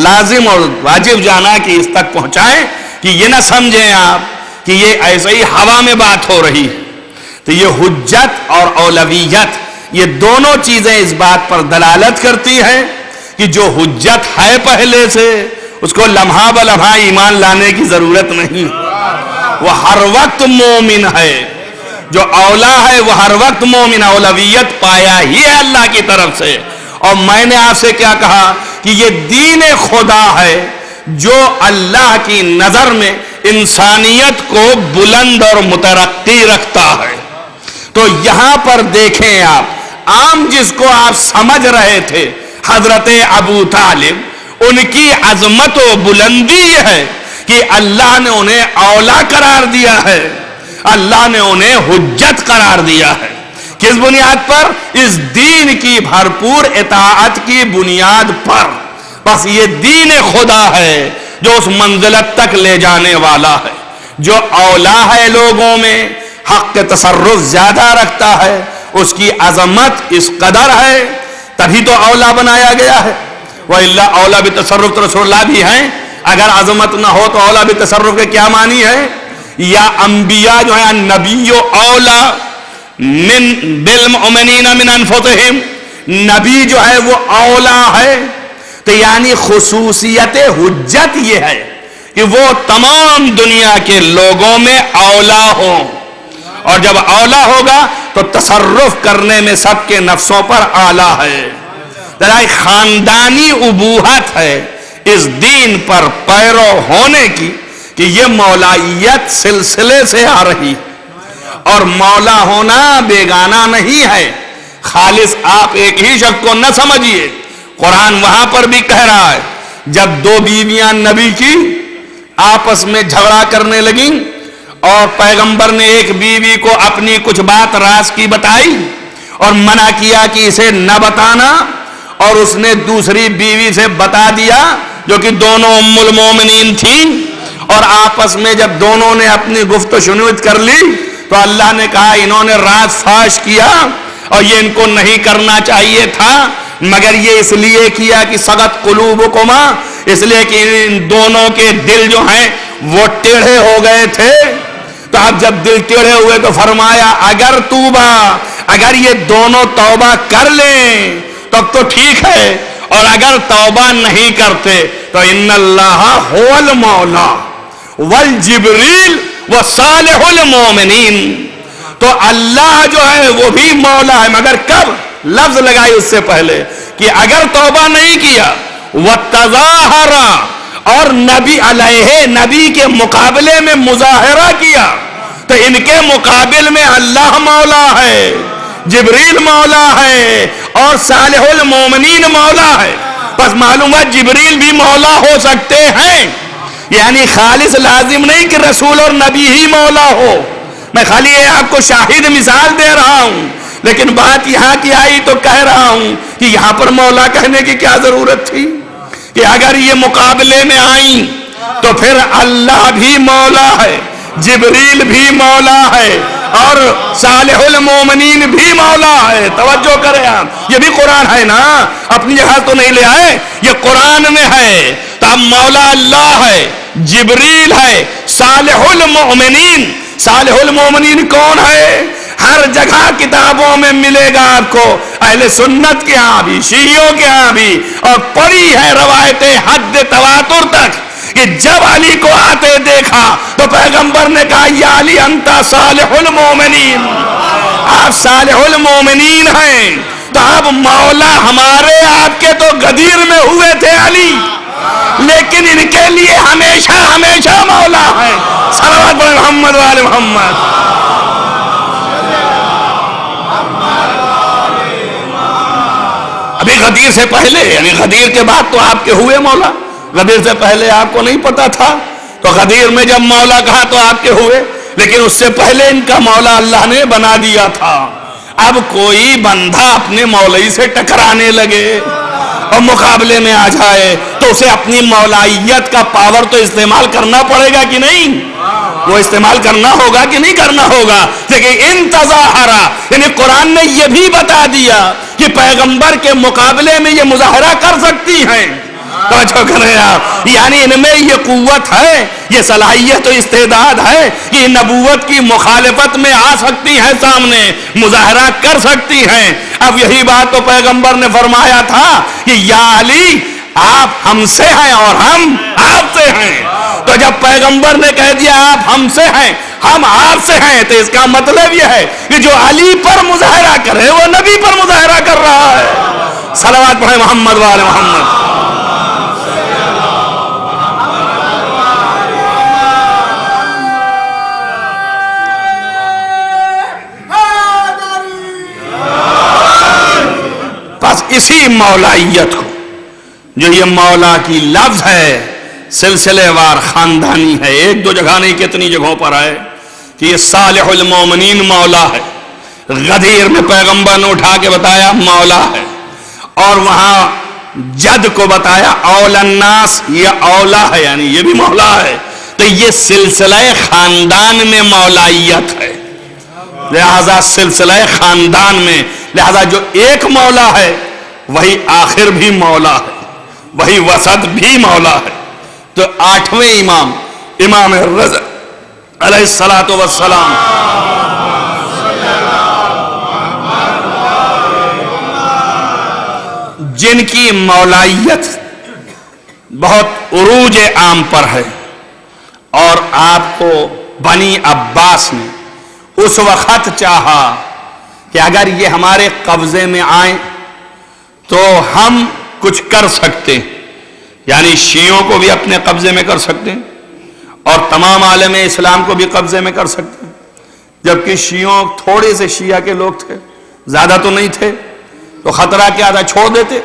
Speaker 2: لازم اور واجب جانا کہ اس تک پہنچائیں کہ یہ نہ سمجھیں آپ کہ یہ ایسے ہی ہوا میں بات ہو رہی ہے۔ تو یہ حجت اور اولویت، یہ دونوں چیزیں اس بات پر دلالت کرتی ہیں کہ جو حجت ہے پہلے سے اس کو لمحہ بلمحہ ایمان لانے کی ضرورت نہیں، وہ ہر وقت مومن ہے۔ جو اولا ہے وہ ہر وقت مومن، اولویت پایا ہی ہے اللہ کی طرف سے۔ اور میں نے آپ سے کیا کہا کہ یہ دین خدا ہے جو اللہ کی نظر میں انسانیت کو بلند اور مترقی رکھتا ہے۔ تو یہاں پر دیکھیں آپ، عام جس کو آپ سمجھ رہے تھے حضرت ابو طالب، ان کی عظمت و بلندی یہ ہے کہ اللہ نے انہیں اولا قرار دیا ہے، اللہ نے انہیں حجت قرار دیا ہے۔ کس بنیاد پر؟ اس دین کی بھرپور اطاعت کی بنیاد پر۔ بس یہ دین خدا ہے جو اس منزلت تک لے جانے والا ہے۔ جو اولا ہے لوگوں میں، حق کے تصرف زیادہ رکھتا ہے، اس کی عظمت اس قدر ہے، تبھی تو اولا بنایا گیا ہے۔ وَإِلَّا اولا بتصرف تو رسول اللہ بھی ہیں، اگر عظمت نہ ہو تو اولا بتصرف کے کیا معنی ہے؟ یا انبیاء جو ہیں نبی اولا من بالمؤمنین من انفسہم، نبی جو ہے وہ اولا ہے۔ تو یعنی خصوصیت حجت یہ ہے کہ وہ تمام دنیا کے لوگوں میں اولا ہو، اور جب اولا ہوگا تو تصرف کرنے میں سب کے نفسوں پر اعلیٰ ہے۔ ذرا خاندانی ابوہت ہے، اس دین پر پیرو ہونے کی کہ یہ مولائیت سلسلے سے آ رہی اور مولا ہونا بیگانہ نہیں ہے. خالص آپ ایک ہی شخص کو نہ سمجھیے. قرآن وہاں پر بھی کہہ رہا ہے جب دو بیویاں نبی کی آپس میں جھگڑا کرنے لگیں اور پیغمبر نے ایک بیوی کو اپنی کچھ بات راز کی بتائی اور منع کیا کہ اسے نہ بتانا، اور اس نے دوسری بیوی سے بتا دیا جو کہ دونوں ام المومنین تھیں، اور آپس میں جب دونوں نے اپنی گفت و شنود کر لی تو اللہ نے کہا انہوں نے راز فاش کیا اور یہ ان کو نہیں کرنا چاہیے تھا، مگر یہ اس لیے کیا کہ سغت قلوبکما، اس لیے کہ ان دونوں کے دل جو ہیں وہ ٹیڑھے ہو گئے تھے. تو اب جب دل ٹیڑھے ہوئے تو فرمایا اگر یہ دونوں توبہ کر لیں تب تو ٹھیک ہے، اور اگر توبہ نہیں کرتے تو ان اللہ هو المولا والجبریل وصالح المومنین. تو اللہ جو ہے وہ بھی مولا ہے، مگر کب؟ لفظ لگائی اس سے پہلے کہ اگر توبہ نہیں کیا وَتَظَاهَرَ، اور نبی علیہ نبی کے مقابلے میں مظاہرہ کیا تو ان کے مقابل میں اللہ مولا ہے، جبریل مولا ہے اور صالح المومنین مولا ہے. بس معلوم ہے جبریل بھی مولا ہو سکتے ہیں، یعنی خالص لازم نہیں کہ رسول اور نبی ہی مولا ہو. میں خالی یہ آپ کو شاہد مثال دے رہا ہوں، لیکن بات یہاں کی آئی تو کہہ رہا ہوں کہ یہاں پر مولا کہنے کی کیا ضرورت تھی کہ اگر یہ مقابلے میں آئیں تو پھر اللہ بھی مولا ہے، جبریل بھی مولا ہے اور صالح المومنین بھی مولا ہے. توجہ کریں آپ، یہ بھی قرآن ہے نا، اپنی جگہ تو نہیں لے آئے، یہ قرآن میں ہے. تو اب مولا اللہ ہے، جبریل ہے، صالح المومنین. صالح المومنین کون ہے؟ ہر جگہ کتابوں میں ملے گا آپ کو، اہل سنت کے ہاں بھی، شیعوں کے ہاں بھی، اور پڑھی ہے روایتیں حد تواتر تک کہ جب علی کو آتے دیکھا تو پیغمبر نے کہا یا علی انتا صالح المومنین، آپ صالح المومنین ہیں. تو اب مولا ہمارے آپ کے تو غدیر میں ہوئے تھے علی، لیکن ان کے لیے ہمیشہ ہمیشہ مولا ہے. صلوات بر محمد و آل محمد. ابھی غدیر سے پہلے، یعنی غدیر کے بعد تو آپ کے ہوئے مولا، غدیر سے پہلے آپ کو نہیں پتا تھا، تو غدیر میں جب مولا کہا تو آپ کے ہوئے، لیکن اس سے پہلے ان کا مولا اللہ نے بنا دیا تھا. اب کوئی بندہ اپنے مولوی سے ٹکرانے لگے اور مقابلے میں آ جائے تو اسے اپنی مولائیت کا پاور تو استعمال کرنا پڑے گا کہ نہیں؟ وہ استعمال کرنا ہوگا کہ نہیں کرنا ہوگا؟ لیکن ان تظاہرہ، یعنی قرآن نے یہ بھی بتا دیا کہ پیغمبر کے مقابلے میں یہ مظاہرہ کر سکتی ہیں. توجہ کریں آپ، یعنی ان میں یہ قوت ہے، یہ صلاحیت و استعداد ہے کہ نبوت کی مخالفت میں آ سکتی ہیں، سامنے مظاہرہ کر سکتی ہیں. اب یہی بات تو پیغمبر نے فرمایا تھا کہ یا علی آپ ہم سے ہیں اور ہم آپ سے ہیں. تو جب پیغمبر نے کہہ دیا آپ ہم سے ہیں ہم آپ سے ہیں، تو اس کا مطلب یہ ہے کہ جو علی پر مظاہرہ کرے وہ نبی پر مظاہرہ کر رہا ہے. صلوات پڑھیں محمد و آل محمد. بس اسی مولائیت کو، جو یہ مولا کی لفظ ہے، سلسلے وار خاندانی ہے، ایک دو جگہ نہیں کتنی جگہوں پر آئے کہ یہ صالح المومنین مولا ہے. غدیر میں پیغمبر نے اٹھا کے بتایا مولا ہے، اور وہاں جد کو بتایا اول الناس، یہ اولا ہے، یعنی یہ بھی مولا ہے. تو یہ سلسلہ خاندان میں مولائیت ہے، لہذا سلسلہ خاندان میں، لہذا جو ایک مولا ہے وہی آخر بھی مولا ہے، وہی وسط بھی مولا ہے. تو آٹھویں امام، امام رضا علیہ الصلوۃ والسلام، جن کی مولائیت بہت عروج عام پر ہے، اور آپ کو بنی عباس نے اس وقت چاہا کہ اگر یہ ہمارے قبضے میں آئیں تو ہم کچھ کر سکتے، یعنی شیعوں کو بھی اپنے قبضے میں کر سکتے ہیں اور تمام عالم اسلام کو بھی قبضے میں کر سکتے ہیں، جبکہ شیعوں تھوڑے سے شیعہ کے لوگ تھے، زیادہ تو نہیں تھے، تو خطرہ کیا تھا، چھوڑ دیتے،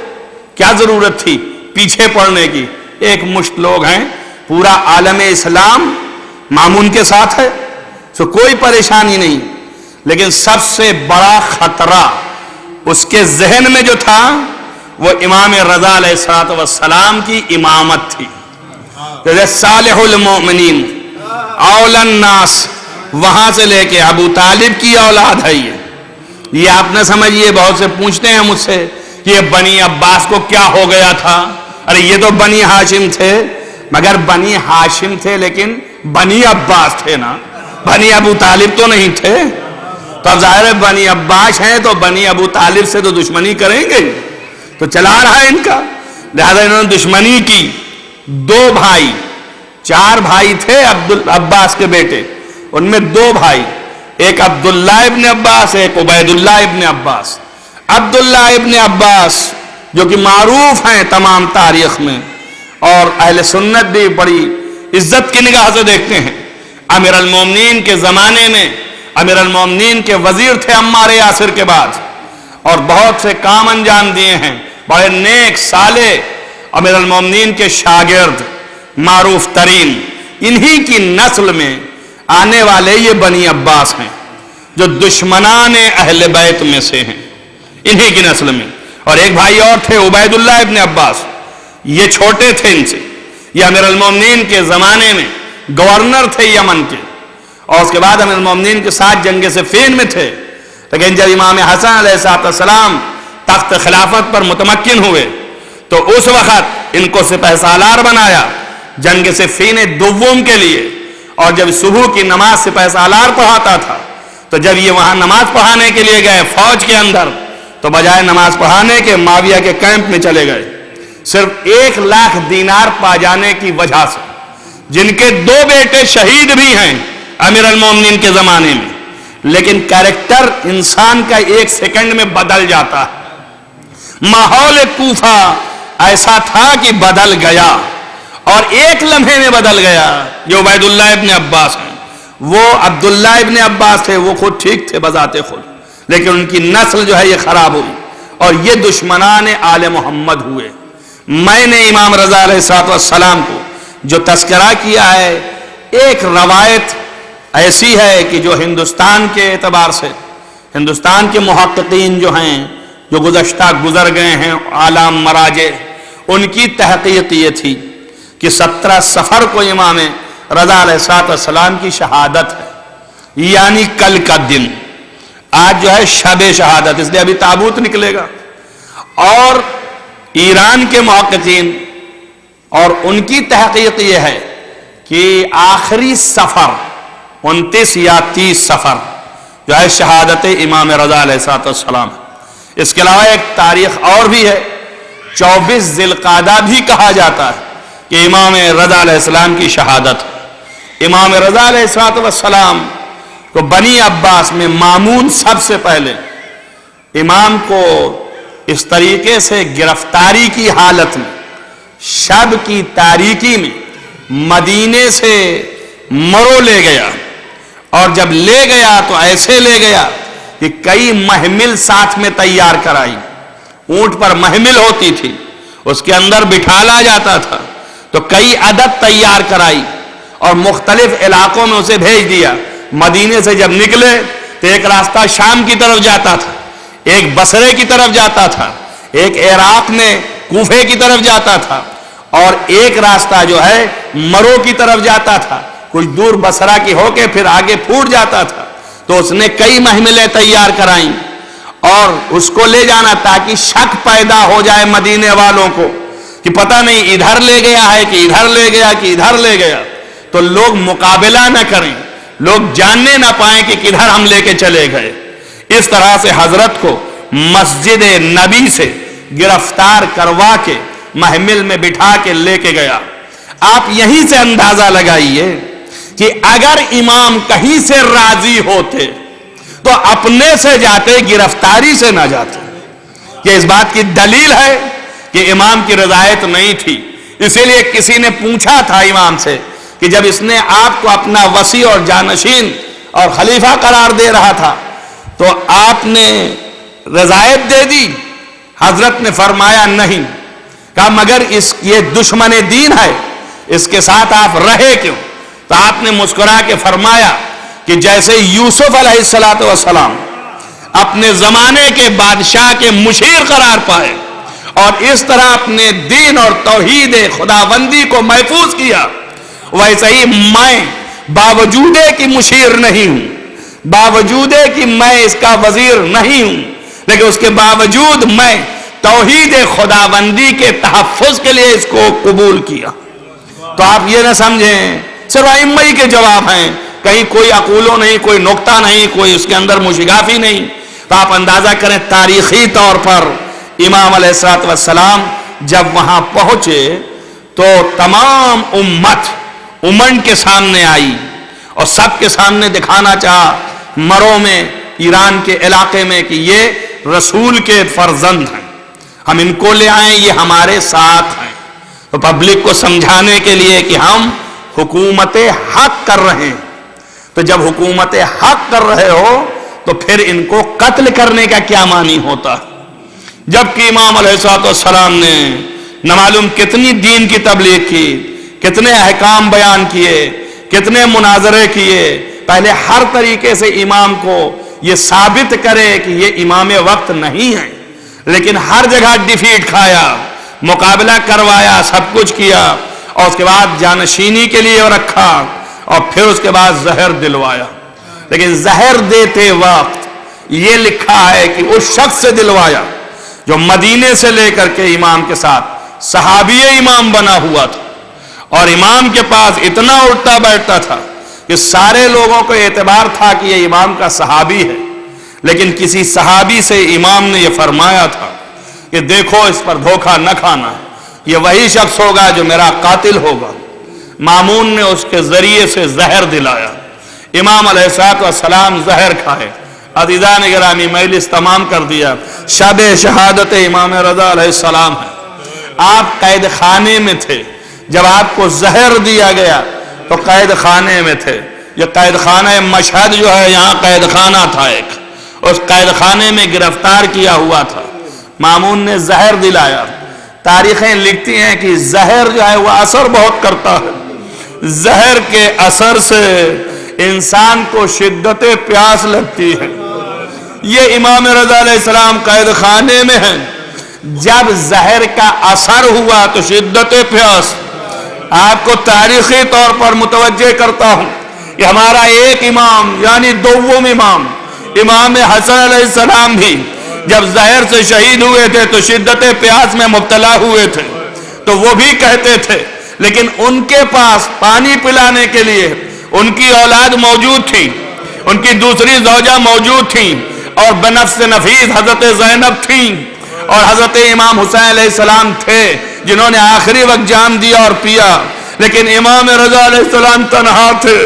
Speaker 2: کیا ضرورت تھی پیچھے پڑنے کی، ایک مشت لوگ ہیں، پورا عالم اسلام مامون کے ساتھ ہے، تو کوئی پریشانی نہیں۔ لیکن سب سے بڑا خطرہ اس کے ذہن میں جو تھا وہ امام رضا علیہ السلام کی امامت تھی۔ جیسے صالح المؤمنین اولی الناس، وہاں سے لے کے ابو طالب کی اولاد ہے یہ آپ نہ سمجھیے، بہت سے پوچھتے ہیں مجھ سے کہ یہ بنی عباس کو کیا ہو گیا تھا، ارے یہ تو بنی ہاشم تھے، مگر بنی ہاشم تھے لیکن بنی عباس تھے نا، بنی ابو طالب تو نہیں تھے، تو اب ظاہر ہے بنی عباس ہیں تو بنی ابو طالب سے تو دشمنی کریں گے، تو چلا رہا ہے ان کا، لہذا انہوں نے دشمنی کی۔ دو بھائی، چار بھائی تھے عباس کے بیٹے، ان میں دو بھائی، ایک عبداللہ ابن عباس، ایک عبیداللہ ابن عباس۔ عبداللہ ابن عباس جو کہ معروف ہیں تمام تاریخ میں اور اہل سنت بھی بڑی عزت کی نگاہ سے دیکھتے ہیں، امیر المومنین کے زمانے میں امیر المومنین کے وزیر تھے عمار یاسر کے بعد، اور بہت سے کام انجام دیے ہیں، بڑے نیک صالح امیر المومنین کے شاگرد معروف ترین، انہی کی نسل میں آنے والے یہ بنی عباس ہیں جو دشمنان اہل بیت میں سے ہیں، انہی کی نسل میں۔ اور ایک بھائی اور تھے عبیداللہ ابن عباس، یہ چھوٹے تھے ان سے، یہ امیر المومنین کے زمانے میں گورنر تھے یمن کے، اور اس کے بعد امیر المومنین کے ساتھ جنگ صفین میں تھے، لیکن جب امام حسن علیہ السلام تخت خلافت پر متمکن ہوئے تو اس وقت ان کو سپہ سالار بنایا جنگ صفین دوم کے لیے، اور جب صبح کی نماز سپہ سالار پڑھاتا تھا تو جب یہ وہاں نماز پڑھانے کے لیے گئے فوج کے اندر تو بجائے نماز پڑھانے کے معاویہ کے کیمپ میں چلے گئے، صرف 1,00,000 دینار پا جانے کی وجہ سے، جن کے 2 بیٹے شہید بھی ہیں امیر المومنین کے زمانے میں، لیکن کریکٹر انسان کا 1 سیکنڈ میں بدل جاتا ہے۔ ماحول کوفہ ایسا تھا کہ بدل گیا، اور 1 لمحے میں بدل گیا۔ جو عبیداللہ ابن عباس ہیں، وہ عبداللہ ابن عباس تھے، وہ خود ٹھیک تھے بذات خود، لیکن ان کی نسل جو ہے یہ خراب ہوئی، اور یہ دشمنان آل محمد ہوئے۔ میں نے امام رضا علیہ السلام کو جو تذکرہ کیا ہے، ایک روایت ایسی ہے کہ جو ہندوستان کے اعتبار سے، ہندوستان کے محققین جو ہیں، جو گزر گئے ہیں عالم مراجع، ان کی تحقیق یہ تھی کہ 17 صفر کو امام رضا علیہ السلام کی شہادت ہے، یعنی کل کا دن، آج جو ہے شب شہادت، اس لیے ابھی تابوت نکلے گا، اور ایران کے محققین اور ان کی تحقیق یہ ہے کہ آخری صفر 29 یا 30 صفر جو ہے شہادت امام رضا علیہ السلام۔ اس کے علاوہ ایک تاریخ اور بھی ہے، 24 ذی القعدہ بھی کہا جاتا ہے کہ امام رضا علیہ السلام کی شہادت۔ امام رضا علیہ السلام کو بنی عباس میں مامون سب سے پہلے امام کو اس طریقے سے گرفتاری کی حالت میں شب کی تاریکی میں مدینے سے مرو لے گیا، اور جب لے گیا تو ایسے لے گیا کہ کئی محمل ساتھ میں تیار کرائی، اونٹ پر محمل ہوتی تھی، اس کے اندر بٹھالا جاتا تھا، تو کئی عدد تیار کرائی اور مختلف علاقوں میں اسے بھیج دیا۔ مدینے سے جب نکلے تو ایک راستہ شام کی طرف جاتا تھا، ایک بصرے کی طرف جاتا تھا، ایک عراق میں کوفے کی طرف جاتا تھا، اور ایک راستہ جو ہے مرو کی طرف جاتا تھا، کچھ دور بصرہ کی ہو کے پھر آگے پھوٹ جاتا تھا۔ تو اس نے کئی محملیں تیار کرائیں اور اس کو لے جانا تاکہ شک پیدا ہو جائے مدینے والوں کو کہ پتہ نہیں ادھر لے گیا ہے کہ ادھر لے گیا کہ ادھر لے گیا، تو لوگ مقابلہ نہ کریں، لوگ جاننے نہ پائیں کہ کدھر ہم لے کے چلے گئے۔ اس طرح سے حضرت کو مسجد نبی سے گرفتار کروا کے محمل میں بٹھا کے لے کے گیا۔ آپ یہیں سے اندازہ لگائیے کہ اگر امام کہیں سے راضی ہوتے تو اپنے سے جاتے، گرفتاری سے نہ جاتے۔ یہ اس بات کی دلیل ہے کہ امام کی رضایت نہیں تھی اسی لیے کسی نے پوچھا تھا امام سے کہ جب اس نے آپ کو اپنا وصی اور جانشین اور خلیفہ قرار دے رہا تھا تو آپ نے رضایت دے دی؟ حضرت نے فرمایا نہیں. کہا مگر یہ دشمن دین ہے، اس کے ساتھ آپ رہے کیوں؟ تو آپ نے مسکرا کے فرمایا کہ جیسے یوسف علیہ السلام اپنے زمانے کے بادشاہ کے مشیر قرار پائے اور اس طرح اپنے دین اور توحید خداوندی کو محفوظ کیا، ویسے ہی میں باوجود کہ مشیر نہیں ہوں، باوجود کہ میں اس کا وزیر نہیں ہوں، لیکن اس کے باوجود میں توحید خداوندی کے تحفظ کے لیے اس کو قبول کیا. تو آپ یہ نہ سمجھیں صرف ائمہ ہی کے جواب ہیں، کہیں کوئی اقولو نہیں، کوئی نقطہ نہیں، کوئی اس کے اندر مشگافی نہیں. تو آپ اندازہ کریں تاریخی طور پر امام علیہ السلام جب وہاں پہنچے تو تمام امت امن کے سامنے آئی اور سب کے سامنے دکھانا چاہا مرو میں، ایران کے علاقے میں، کہ یہ رسول کے فرزند ہیں، ہم ان کو لے آئیں، یہ ہمارے ساتھ ہیں. تو پبلک کو سمجھانے کے لیے کہ ہم حکومت حق کر رہے ہیں. تو جب حکومت حق کر رہے ہو تو پھر ان کو قتل کرنے کا کیا معنی ہوتا؟ جبکہ امام علیہ السلام نے نہ معلوم کتنی دین کی تبلیغ کی، کتنے احکام بیان کیے، کتنے مناظرے کیے، پہلے ہر طریقے سے امام کو یہ ثابت کرے کہ یہ امام وقت نہیں ہے، لیکن ہر جگہ ڈیفیٹ کھایا، مقابلہ کروایا، سب کچھ کیا، اور اس کے بعد جانشینی کے لیے رکھا اور پھر اس کے بعد زہر دلوایا. لیکن زہر دیتے وقت یہ لکھا ہے کہ اس شخص سے دلوایا جو مدینے سے لے کر کے امام کے ساتھ صحابی امام بنا ہوا تھا اور امام کے پاس اتنا اٹھتا بیٹھتا تھا کہ سارے لوگوں کو اعتبار تھا کہ یہ امام کا صحابی ہے. لیکن کسی صحابی سے امام نے یہ فرمایا تھا کہ دیکھو اس پر دھوکہ نہ کھانا، یہ وہی شخص ہوگا جو میرا قاتل ہوگا. مامون نے اس کے ذریعے سے زہر دلایا، امام علیہ السلام زہر کھائے. عزیزان گرامی مجلس تمام کر دیا. شب شہادت امام رضا علیہ السلام ہے. آپ قید خانے میں تھے، جب آپ کو زہر دیا گیا تو قید خانے میں تھے. یہ قید خانہ مشہد جو ہے، یہاں قید خانہ تھا ایک، اس قید خانے میں گرفتار کیا ہوا تھا. مامون نے زہر دلایا. تاریخیں لکھتی ہیں کہ زہر جو ہے وہ اثر بہت کرتا ہے. زہر کے اثر سے انسان کو شدت پیاس لگتی ہے. یہ امام رضا علیہ السلام قید خانے میں ہیں، جب زہر کا اثر ہوا تو شدت پیاس. آپ کو تاریخی طور پر متوجہ کرتا ہوں کہ ہمارا ایک امام یعنی دوم امام امام حسن علیہ السلام بھی جب زہر سے شہید ہوئے تھے تو شدت پیاس میں مبتلا ہوئے تھے. تو وہ بھی کہتے تھے، لیکن ان کے پاس پانی پلانے کے لیے ان کی اولاد موجود تھی، ان کی دوسری زوجہ موجود تھی، اور بنفس نفیس حضرت زینب تھیں، اور حضرت امام حسین علیہ السلام تھے جنہوں نے آخری وقت جام دیا اور پیا. لیکن امام رضا علیہ السلام تنہا تھے،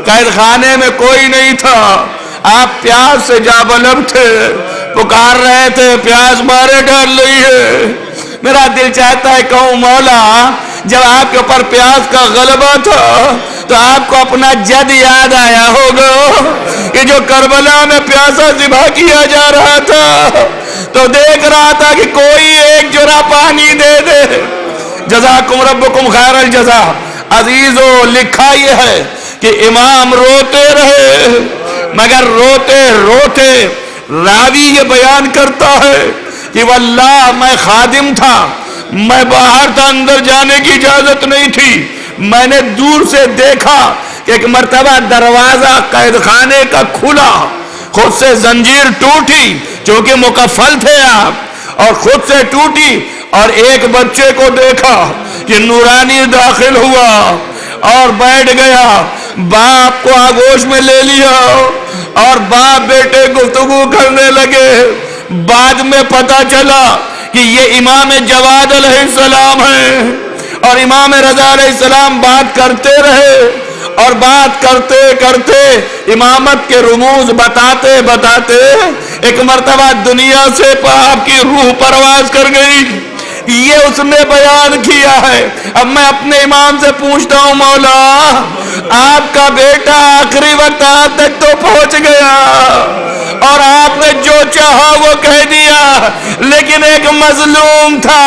Speaker 2: قید خانے میں کوئی نہیں تھا. آپ پیاس سے جابلب تھے، پکار رہے تھے، پیاس مارے ڈال رہی ہے. میرا دل چاہتا ہے کہوں مولا، جب آپ کے اوپر پیاس کا غلبہ تھا تو آپ کو اپنا جد یاد آیا ہوگا کہ جو کربلا میں پیاسا ذبح کیا جا رہا تھا تو دیکھ رہا تھا کہ کوئی ایک جرعہ پانی دے دے. جزاکم ربکم خیر الجزا. عزیزو، لکھا یہ ہے کہ امام روتے رہے، مگر روتے روتے راوی یہ بیان کرتا ہے کہ واللہ میں خادم تھا، میں باہر تھا، اندر جانے کی اجازت نہیں تھی. میں نے دور سے دیکھا کہ ایک مرتبہ دروازہ قید خانے کا کھلا، خود سے زنجیر ٹوٹی چونکہ مکفل تھے آپ، اور خود سے ٹوٹی، اور ایک بچے کو دیکھا کہ نورانی داخل ہوا اور بیٹھ گیا. باپ کو آغوش میں لے لیا اور باپ بیٹے گفتگو کرنے لگے. بعد میں پتا چلا کہ یہ امام جواد علیہ السلام ہیں، اور امام رضا علیہ السلام بات کرتے رہے، اور بات کرتے کرتے امامت کے رموز بتاتے بتاتے ایک مرتبہ دنیا سے آپ کی روح پرواز کر گئی. یہ اس نے بیان کیا ہے۔ اب میں اپنے امام سے پوچھتا ہوں مولا آپ کا بیٹا آخری وقت آپ تک تو پہنچ گیا اور آپ نے جو چاہا وہ کہہ دیا، لیکن ایک مظلوم تھا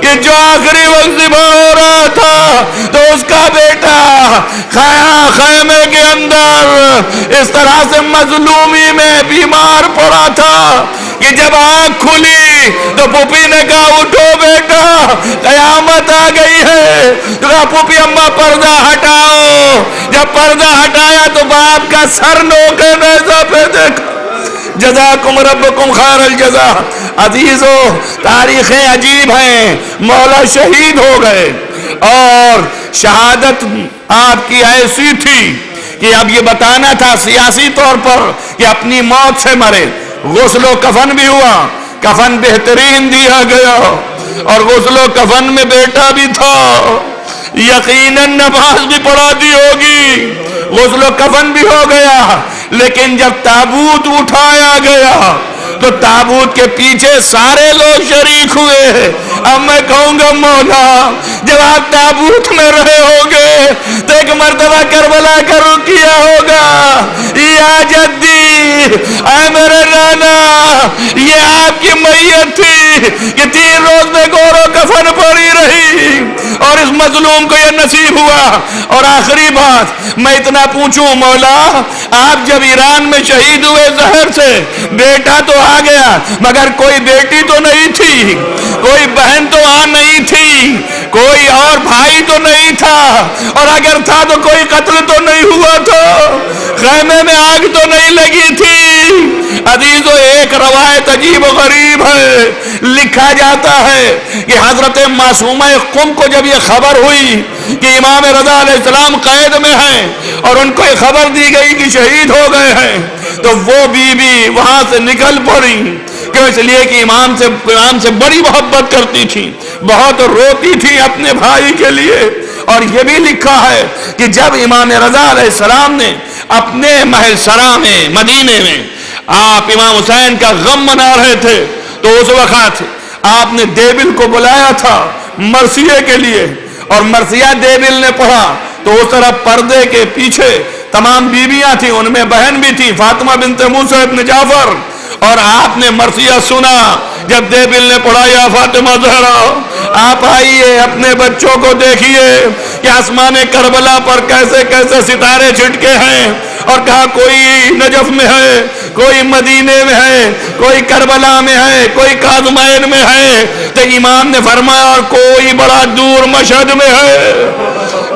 Speaker 2: کہ جو آخری وقت ذبح ہو رہا تھا تو اس کا بیٹا خیمے کے اندر اس طرح سے مظلومی میں بیمار پڑا تھا کہ جب آنکھ کھلی تو پھوپھی نے کہا اٹھو بیٹا قیامت آ گئی ہے۔ تو کہا پھوپھی اماں پردہ ہٹاؤ، جب پردہ ہٹایا تو باپ کا سر نوکے نیزہ پہ دیکھا۔ جزاکم ربکم خیر الجزا۔ عزیزو تاریخیں عجیب ہیں، مولا شہید ہو گئے اور شہادت آپ کی ایسی تھی کہ اب یہ بتانا تھا سیاسی طور پر کہ اپنی موت سے مرے۔ غسل و کفن بھی ہوا، کفن بہترین دیا گیا اور غسل و کفن میں بیٹا بھی تھا، یقیناً نماز بھی پڑھا دی ہوگی، غسل و کفن بھی ہو گیا۔ لیکن جب تابوت اٹھایا گیا تو تابوت کے پیچھے سارے لوگ شریک ہوئے۔ اب میں کہوں گا مولا جب آپ تابوت میں رہے ہوگے تو ایک مرتبہ کربلا کا رخ کیا ہوگا، یا جدی اے میرے نانا یہ آپ کی میت تھی کہ 3 روز میں گور و کفن پڑی رہی اور اس مظلوم کو یہ نصیب ہوا۔ اور آخری بات میں اتنا پوچھوں مولا آپ جب ایران میں شہید ہوئے زہر سے، بیٹا تو آ گیا مگر کوئی بیٹی تو نہیں تھی، کوئی بہن تو آ نہیں تھی، کوئی اور بھائی تو نہیں تھا، اور اگر تھا تو کوئی قتل تو نہیں ہوا تھا، خیمے میں آگ تو نہیں لگی تھی۔ عزیزو ایک روایت عجیب و غریب ہے، لکھا جاتا ہے کہ حضرت معصومہ قم کو جب یہ خبر ہوئی کہ امام رضا علیہ السلام قید میں ہیں اور ان کو یہ خبر دی گئی کہ شہید ہو گئے ہیں تو وہ بی بی وہاں سے نکل پڑی، کیوں؟ اس لیے کہ امام سے بڑی محبت کرتی تھی، بہت روتی تھی اپنے بھائی کے لیے۔ اور یہ بھی لکھا ہے کہ جب امام رضا علیہ السلام نے اپنے محل سرا میں مدینے میں آپ امام حسین کا غم منا رہے تھے تو اس وقت آپ نے دیبل کو بلایا تھا مرثیے کے لیے، اور مرثیہ دیبل نے پڑھا تو اس طرف پردے کے پیچھے تمام بیویاں تھیں، ان میں بہن بھی تھی فاطمہ بنت موسیٰ ابن جعفر، اور آپ نے مرثیہ سنا۔ جب دیبل نے پڑھا یا فاطمہ زہرا آپ آئیے اپنے بچوں کو دیکھیے کہ آسمان کربلا پر کیسے کیسے ستارے چھٹکے ہیں، اور کہا کوئی نجف میں ہے، کوئی مدینے میں ہے، کوئی کربلا میں ہے، کوئی کاظمین میں ہے، تو امام نے فرمایا اور کوئی بڑا دور مشہد میں ہے۔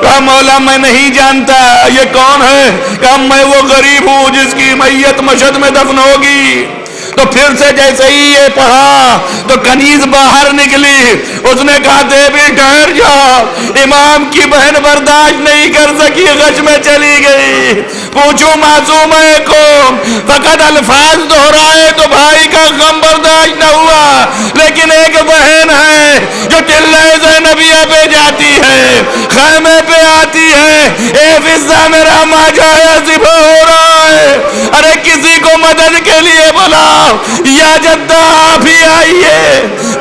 Speaker 2: کہا مولا میں نہیں جانتا یہ کون ہے؟ کہا میں وہ غریب ہوں جس کی میت مشہد میں دفن ہوگی۔ تو پھر سے جیسے ہی یہ پڑھا تو کنیز باہر نکلی، اس نے کہا دیوی ٹھہر جا، امام کی بہن برداشت نہیں کر سکی، غش میں چلی گئی۔ پوچھو معصومہ کو فقط الفاظ دہرائے تو بھائی کا غم برداشت نہ ہوا، لیکن ایک بہن ہے جو ٹلہ زینبیہ پہ جاتی ہے، خیمے پہ آتی ہے، اے فضہ میرا ماجا ذبح ہو رہا ہے، ارے کسی کو مدد کے لیے بلاؤ، یا جدہ آپ ہی آئیے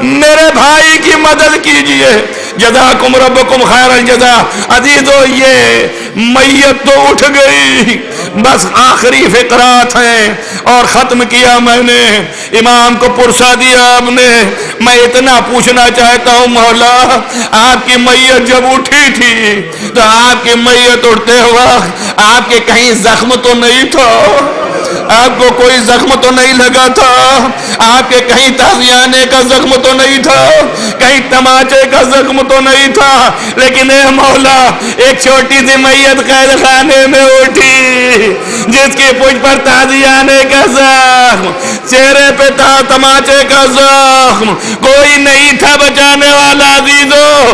Speaker 2: میرے بھائی کی مدد کیجئے۔ جزاکم ربکم خیر الجزا۔ عزیزو یہ میت تو اٹھ گئی، بس آخری فقرات ہیں اور ختم کیا میں نے، امام کو پرسا دیا آپ نے۔ میں اتنا پوچھنا چاہتا ہوں مولا آپ کی میت جب اٹھی تھی تو آپ کی میت اٹھتے وقت آپ کے کہیں زخم تو نہیں تھا؟ آپ کو کوئی زخم تو نہیں لگا تھا؟ آپ کے کہیں تازیانے کا زخم تو نہیں تھا؟ کہیں تماچے کا زخم تو نہیں تھا؟ لیکن اے مولا ایک چھوٹی سی میت قید خانے میں اٹھی جس کی پشت پر تازیانے کا زخم، چہرے پہ تماچے کا زخم، کوئی نہیں تھا بچانے والا عزیزو،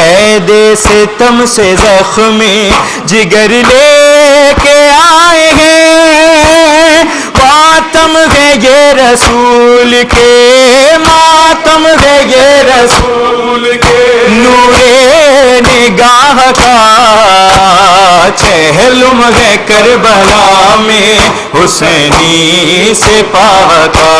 Speaker 3: قید ستم سے زخم جگر لے کے آئے ہیں، ماتم ہے یہ رسول کے، ماتم ہے یہ رسول کے، نور نگاہ کا چہلم ہے کربلا میں حسینی سپاہ کا،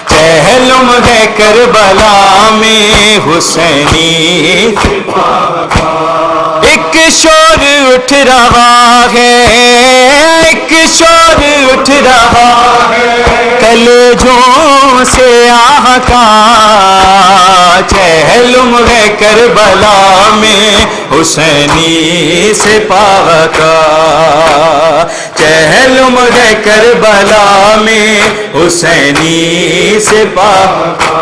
Speaker 3: چہلم ہے کربلا میں حسینی سپاہ کا۔ ایک شور اٹھ رہا ہے، ایک شور اٹھ رہا ہے، کلیجوں سے آہ کا، چہلم ہے کربلا میں حسینی سپاہ کا، چہلم ہے کربلا میں حسینی سپاہ کا۔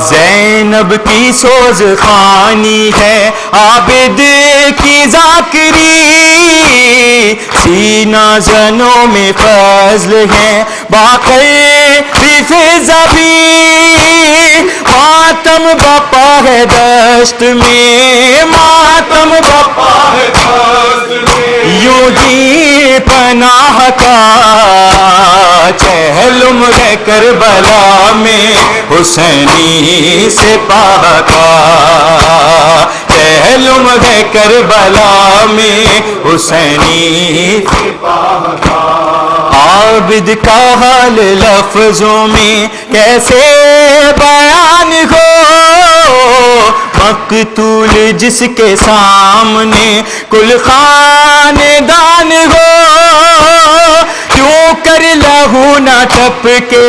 Speaker 3: زینب کی سوز خوانی ہے عابد کی ذاکری، سینہ زنوں میں فضل ہے باقی فضا بھی، ماتم بپا ہے دشت میں، ماتم بپا ہے دشت میں، یوں ہی پناہ کا چہلم ہے کربلا میں حسینی سپاہ کا، چہلم ہے کربلا میں حسینی سپاہ کا۔ عابد کا حال لفظوں میں کیسے بیان ہو، مقتول جس کے سامنے کل خاندان ہو، کیوں کر لہو نہ ٹپکے،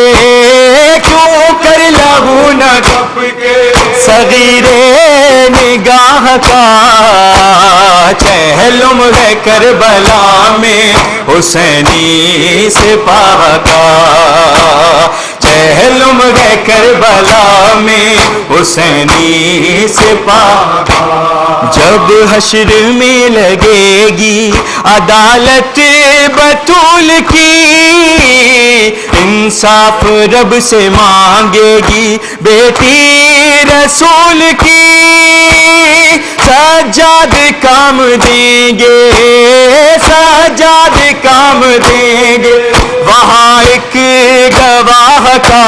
Speaker 3: کیوں کر لہو نہ ٹپکے، صغیر نگاہ کا چہلم ہے کربلا میں حسینی سپاہ کا، چہلم ہے کربلا میں حسینی سپاہ کا۔ جب حشر میں لگے گی عدالت بطول کی، انصاف رب سے مانگے گی بیٹی رسول کی، سجاد کام دیں گے، سجاد کام دیں گے، وہاں ایک گواہ کا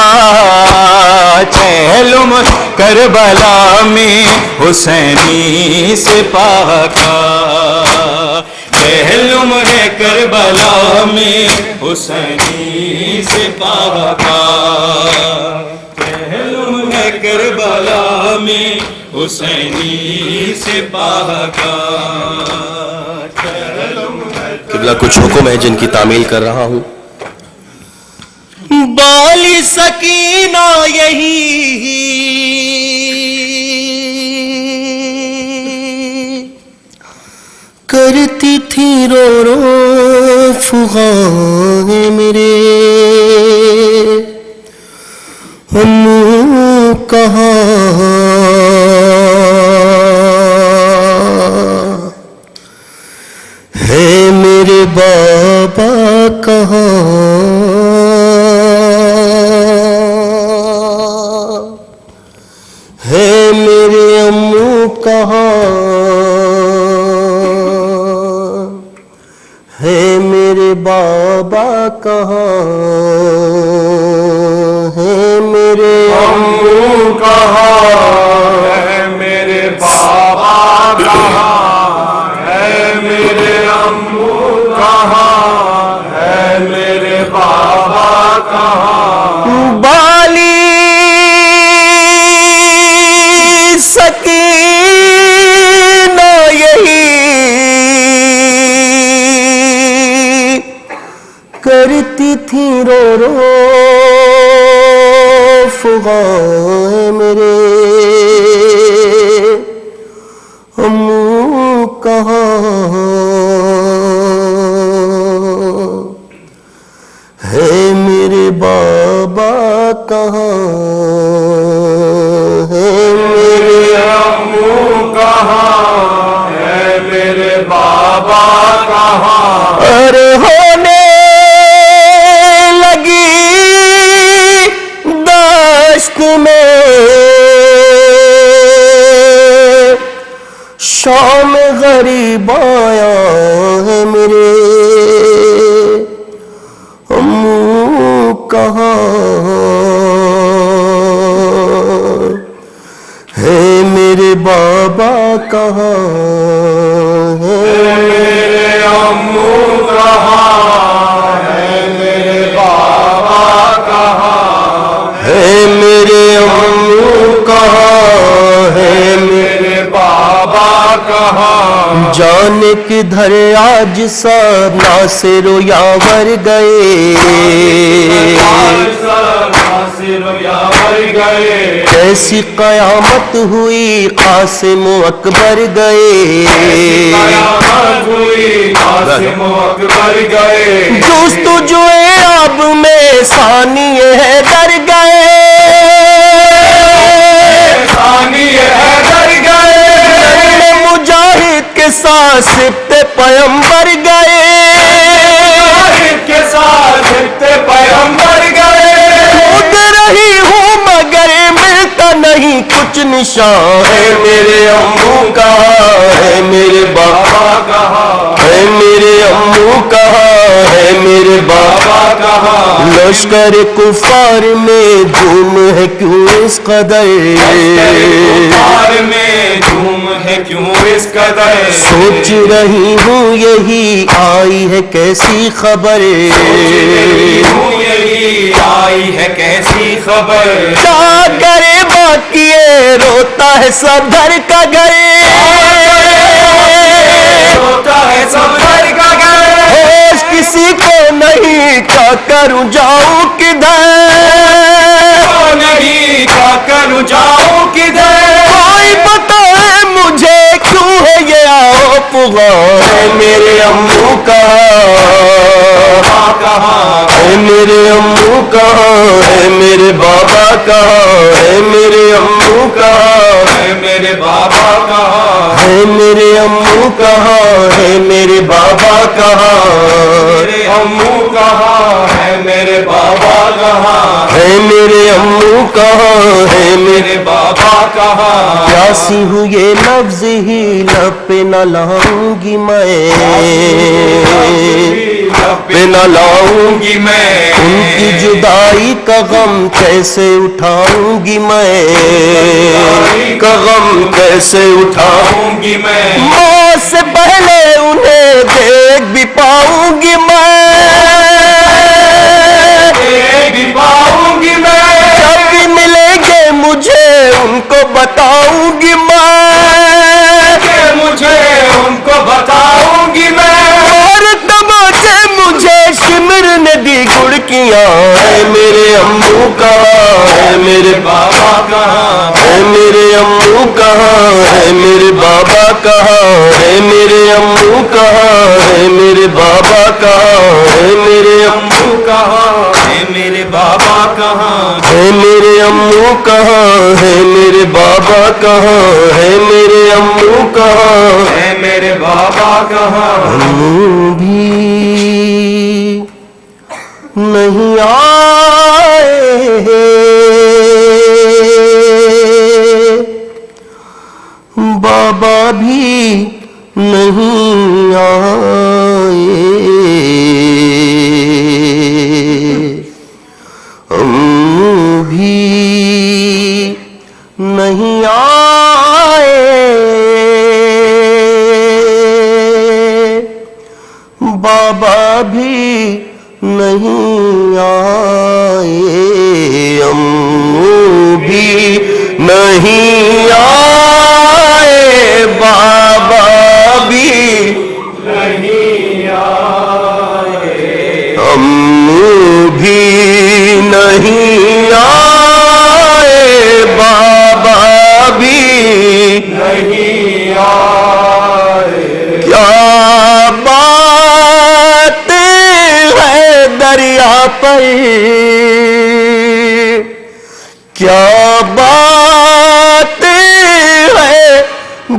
Speaker 3: چہلم کربلا میں حسینی سپاہ کا، چہلم ہے کربلا میں حسینی سپاہ کا، چہلم ہے کربلا میں حسینی سپاہ کا، چہلم ہے۔
Speaker 4: قبلہ کچھ حکم ہے جن کی تعمیل کر رہا ہوں۔
Speaker 3: بالی سکینہ یہی کرتی تھی رو رو فغاں میرے، ہم کہاں ہے میرے بابا کہاں، ہے میرے امو کہاں، ہے میرے بابا کہاں، ہے میرے امو کہاں،
Speaker 5: ہے میرے بابا کہاں، ہے میرے امو کہاں، ہے میرے بابا کہاں،
Speaker 3: بالی سکینہ یہی کرتی تھی رو رو فغاں میرے، امو کہاں، ہے میرے بابا کہاں، ہے میرے
Speaker 5: امو کہاں، ہے میرے بابا کہاں،
Speaker 3: ارے ہونے لگی دشت میں
Speaker 4: شام غریب آیا ہے میرے امو کہاں ہے میرے بابا کہاں ہے
Speaker 5: میرے امو کہاں ہے میرے بابا کہاں
Speaker 4: ہے میرے امو کہاں ہے
Speaker 5: میرے بابا کہاں
Speaker 4: جانے کدھر آج سب ناصر و یاور گئے
Speaker 5: گئے
Speaker 4: کیسی قیامت ہوئی قاسم و اکبر گئے
Speaker 5: قاسم و اکبر گئے
Speaker 4: جستجو آب میں ثانی حیدر گئے
Speaker 5: ثانی حیدر گئے
Speaker 4: مجاہد کے ساتھ سبت پیمبر گئے
Speaker 5: کے ساتھ پیغمبر گئے
Speaker 4: خود رہی ہوں مگر ملتا نہیں کچھ نشان ہے میرے امو کہاں ہے میرے بابا
Speaker 5: کہاں
Speaker 4: ہے میرے امو کہاں ہے میرے بابا
Speaker 5: کہاں
Speaker 4: لشکر کفار میں دھوم ہے کیوں اس قدر
Speaker 5: کفار میں دھوم ہے کیوں اس قدر
Speaker 4: سوچ رہی ہوں یہی آئی ہے کیسی خبر
Speaker 5: یہی آئی ہے کیسی خبر
Speaker 4: کیا کرے باقی روتا ہے سب گھر کا گھر
Speaker 5: ہوتا ہے سب گھر کا گھر
Speaker 4: ہوش کسی کو نہیں کیا کروں جاؤں کدھر
Speaker 5: نہیں کیا کروں جاؤں کدھر
Speaker 4: کوئی بتائے مجھے کیوں ہے یہ آپ ہے میرے امو
Speaker 5: کہاں
Speaker 4: ہے میرے امو کہاں ہے میرے بابا کہاں ہے میرے امو کہاں
Speaker 5: ہے میرے بابا کہاں
Speaker 4: ہے میرے امو کہاں ہے میرے بابا کہاں
Speaker 5: میرے امو کہاں ہے میرے بابا کہاں
Speaker 4: ہے میرے امو کہاں ہے
Speaker 5: میرے بابا کہاں
Speaker 4: پیاسی ہوں یہ لفظ ہی لب پہ نہ لاؤں گی میں
Speaker 5: پہ نہ لاؤں گی میں
Speaker 4: ان کی جدائی کا غم کیسے اٹھاؤں گی میں کا غم کیسے اٹھاؤں
Speaker 5: گی میں
Speaker 4: موت سے پہلے انہیں دیکھ بھی پاؤں گی میں
Speaker 5: بھی پاؤں گی میں
Speaker 4: جب بھی ملیں گے مجھے ان کو بتاؤں گی میں
Speaker 5: مجھے ان کو بتاؤں گی میں
Speaker 4: اور تماچے مجھے شمر نے دی گڑکیاں ہے میرے امو کہاں ہے میرے
Speaker 5: بابا کہاں
Speaker 4: ہے میرے امو کہاں ہے میرے بابا کہاں ہے میرے امو کہاں ہے میرے بابا کہاں ہے میرے امو
Speaker 5: کہاں ہے میرے بابا کہاں
Speaker 4: ہے میرے امو کہاں ہے میرے بابا کہاں ہے میرے امو کہاں
Speaker 5: ہے میرے بابا کہاں
Speaker 4: امو بھی نہیں آئے بابا بھی نہیں آئے امو بھی نہیں آئے بابا بھی نہیں آئے امو بھی نہیں آئے بابا بھی
Speaker 5: نہیں آئے
Speaker 4: امو بھی نہیں آئے بابا بھی
Speaker 5: نہیں آئے
Speaker 4: کیا بات ہے دریا پر کیا بات ہے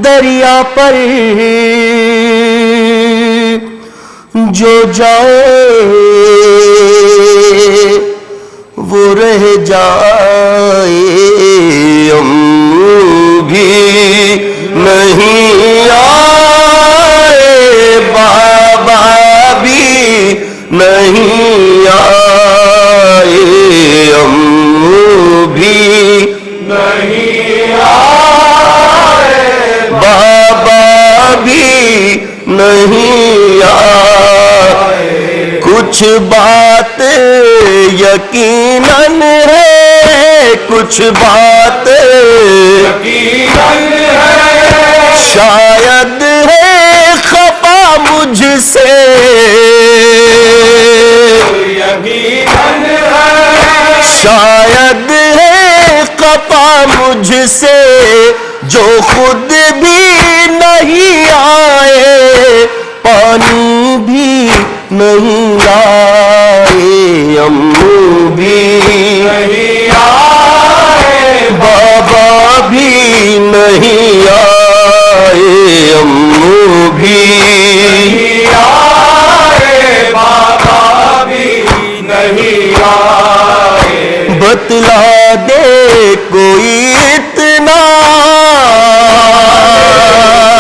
Speaker 4: دریا پر جو جائے وہ رہ جائے امو بھی نہیں نہیں آئے. کچھ بات یقیناً ہے, کچھ بات
Speaker 5: یقیناً ہے,
Speaker 4: شاید ہے خفا مجھ سے,
Speaker 5: یقیناً ہے,
Speaker 4: شاید ہے خفا مجھ سے, جو خود بھی نہیں آئے, پانی بھی نہیں لائے, امو بھی
Speaker 5: نہیں آئے,
Speaker 4: بابا بھی نہیں آئے, امو بھی
Speaker 5: نہیں آئے, بابا بھی نہیں آئے.
Speaker 4: بتلا دے کوئی اتنا,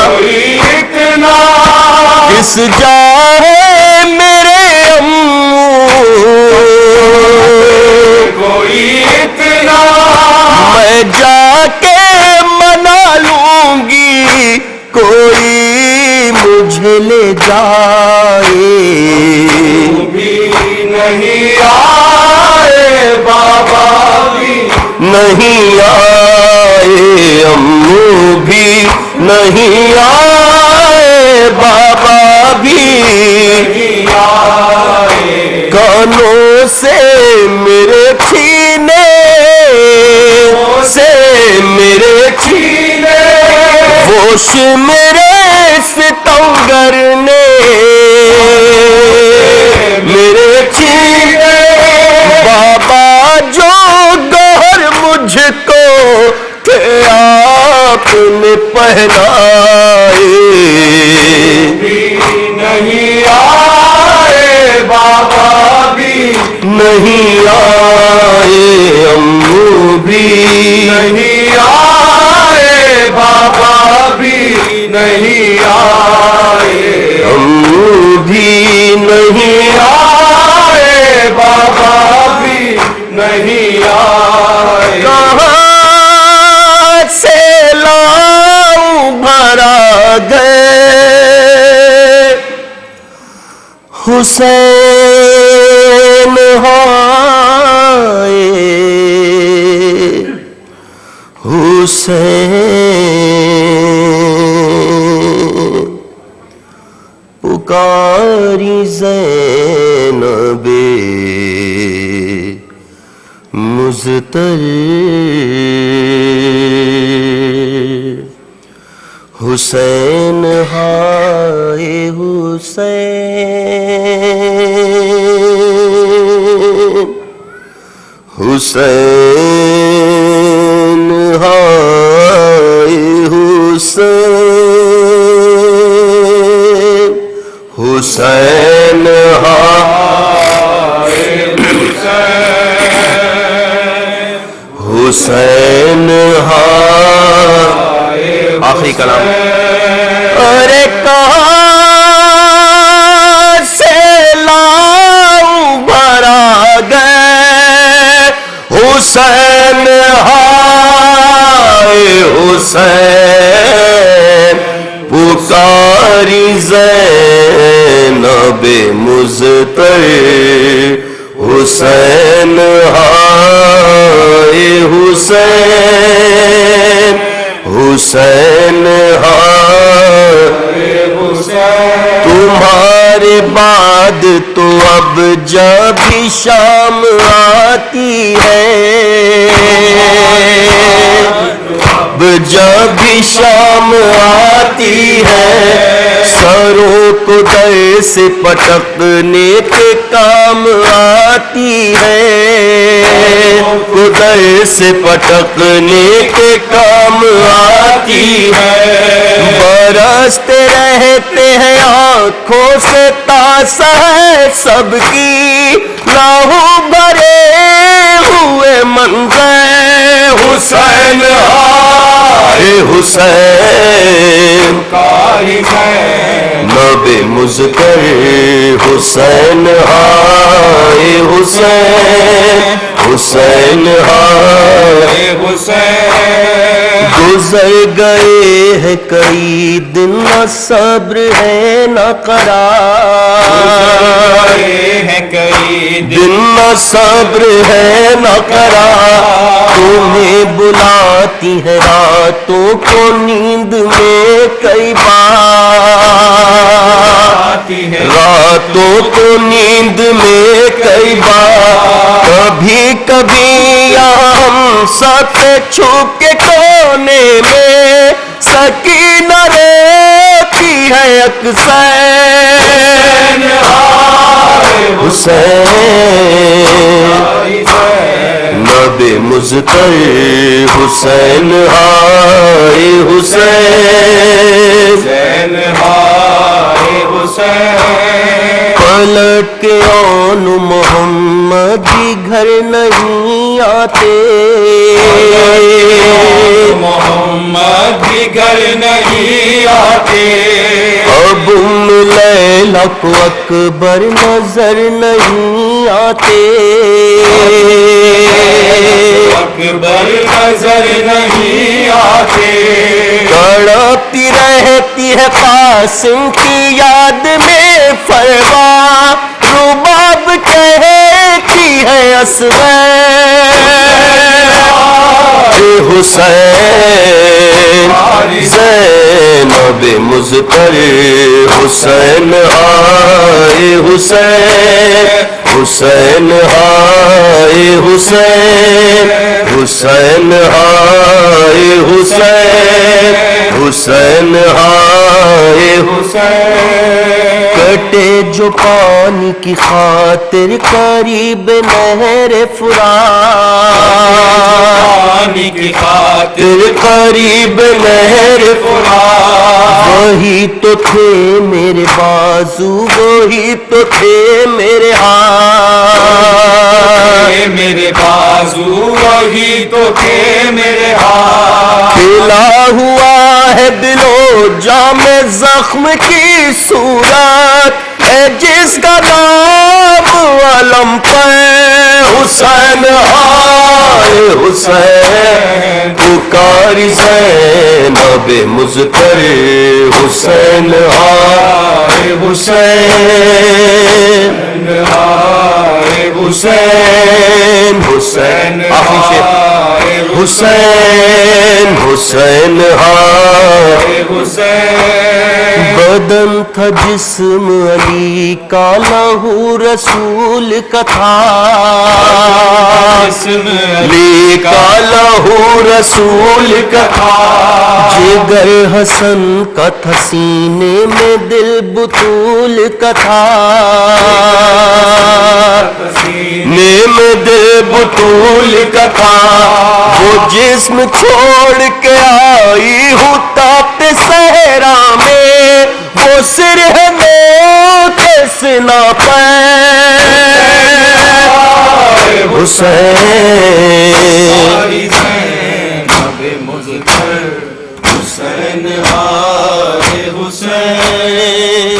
Speaker 5: کوئی اتنا
Speaker 4: کس جا ہے میرے امو,
Speaker 5: کوئی اتنا
Speaker 4: میں جا کے منا لوں گی, کوئی مجھے لے جائے.
Speaker 5: بھی نہیں آئے, بابا بھی
Speaker 4: نہیں آئے, امو بھی نہیں آئے, بابا بھی
Speaker 5: نہیں آئے.
Speaker 4: کانوں سے میرے چھینے سے میرے
Speaker 5: چھینے
Speaker 4: ہوش میرے ستمگر نے میرے چھینے, بابا جو گوہر مجھ کو تھے آپ نے پہنائے.
Speaker 5: بھی نہیں آئے, بابا بھی
Speaker 4: نہیں آئے, امو بھی
Speaker 5: نہیں آئے, بابا بھی نہیں آئے.
Speaker 4: امو بھی نہیں
Speaker 5: آئے, بابا بھی نہیں آئے.
Speaker 4: کہاں سے لاؤں بھرا گئے حسین ہائے, حسین پکاری زینب مضطر, حسین ہائے حسین, حسین ہائے حسین, حسین ہائے حسین ہائے. آخری کلام. ارے کہاں سے لاؤں بھرا گئے حسین ہائے حسین, پکاری زینب مضطر, حسین ہائے حسین, حسین ہائے
Speaker 5: حسین
Speaker 4: تمہارے بعد تو اب جب بھی شام آتی ہے, اب جب بھی شام آتی ہے, سروں کو در سے پٹکنے کے کام آتی ہے, در سے پٹکنے کے کام آتی ہے. برستے رہتے ہیں آنکھوں سے تاسا ہے سب کی, لاہو بھرے ہوئے منظر, حسین ہائے حسین
Speaker 5: کاری ہے
Speaker 4: نب مزتر حسین ہائے حسین حسین ہائے
Speaker 5: حسین
Speaker 4: گزر گئے ہیں کئی دن نہ صبر ہے نہ قرار
Speaker 5: ہے کئی
Speaker 4: دن نہ صبر ہے نہ قرار تمہیں بلاتی ہے راتوں کو نیند میں کئی بار راتوں کو نیند میں کئی بار کبھی کبھی یہاں ہم ساتھ چھپ کے کونے میں سکینہ روتی ہے اکثر حسین نب مزتر حسین ہائے حسین پلٹ کے آن محمد بھی گھر نہیں آتے
Speaker 5: محمد بھی گھر نہیں آتے
Speaker 4: اب لیلا کو اکبر نظر نہیں آتے
Speaker 5: اکبر نظر نہیں آتے
Speaker 4: تڑپتی رہتی ہے قاسم کی یاد میں فرما رباب کہتی ہے اصغر حسین زینب مزتر حسین ہائے حسین حسین ہائے حسین حسین ہائے حسین حسین ہائے
Speaker 5: حسین
Speaker 4: کٹے جو پانی کی خاطر قریب نہر فرات
Speaker 5: پانی کی خاطر
Speaker 4: قریب نہر فرات وہی تو تھے میرے بازو وہی تو تھے میرے ہاتھ
Speaker 5: میرے بازو وہی تو تھے میرے ہاتھ
Speaker 4: کھلا ہوا ہے دل و جام زخم کی صورت ہے جس کا نام علم پر حسین ہائے حسین پکاری زینب مزتر حسین ہائے حسین
Speaker 5: ہائے حسین
Speaker 4: حسین آخری شعر حسین حسین ہائے
Speaker 5: حسین
Speaker 4: بدن تھا جسم علی کا لہو رسول کا تھا علی کا لہو رسول کا تھا جگر حسن کا تھا سینے میں دل بطول کا تھا سینے میں دل بطول کا تھا وہ جسم چھوڑ کے آئی ہوں تاپ صحرا میں وہ سر ہے موت سنا پہ حسین
Speaker 5: حسین ہائے حسین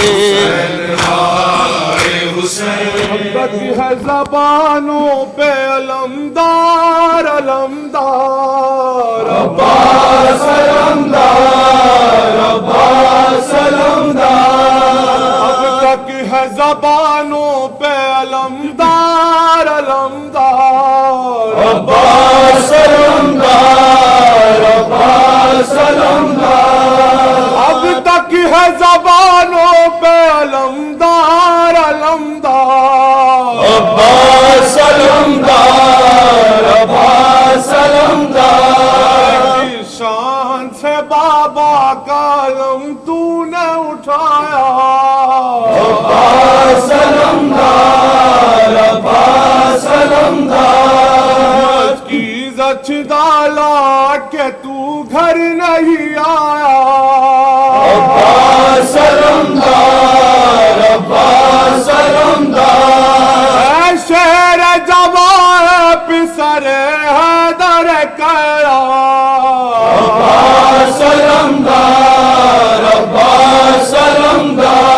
Speaker 6: محبت ہے زبانوں پہ علمدار علمدار
Speaker 5: عباس علمدار عباس علمدار
Speaker 6: اب تک ہے زبانوں پہ علمدار علمدار
Speaker 5: عباس علمدار عباس علمدار
Speaker 6: اب تک ہے زبانوں پہ علمدار علمدار
Speaker 5: عباس علمدار عباس علمدار
Speaker 6: کی شان سے بابا کا علم تو نے اٹھایا
Speaker 5: عباس علمدار عباس علمدار
Speaker 6: کی زچ ڈالا کہ تو گھر نہیں آیا
Speaker 5: عباس علمدار عباس علمدار
Speaker 6: اے شیر جوان پسر حیدر کرا
Speaker 5: عباس علمدار عباس علمدار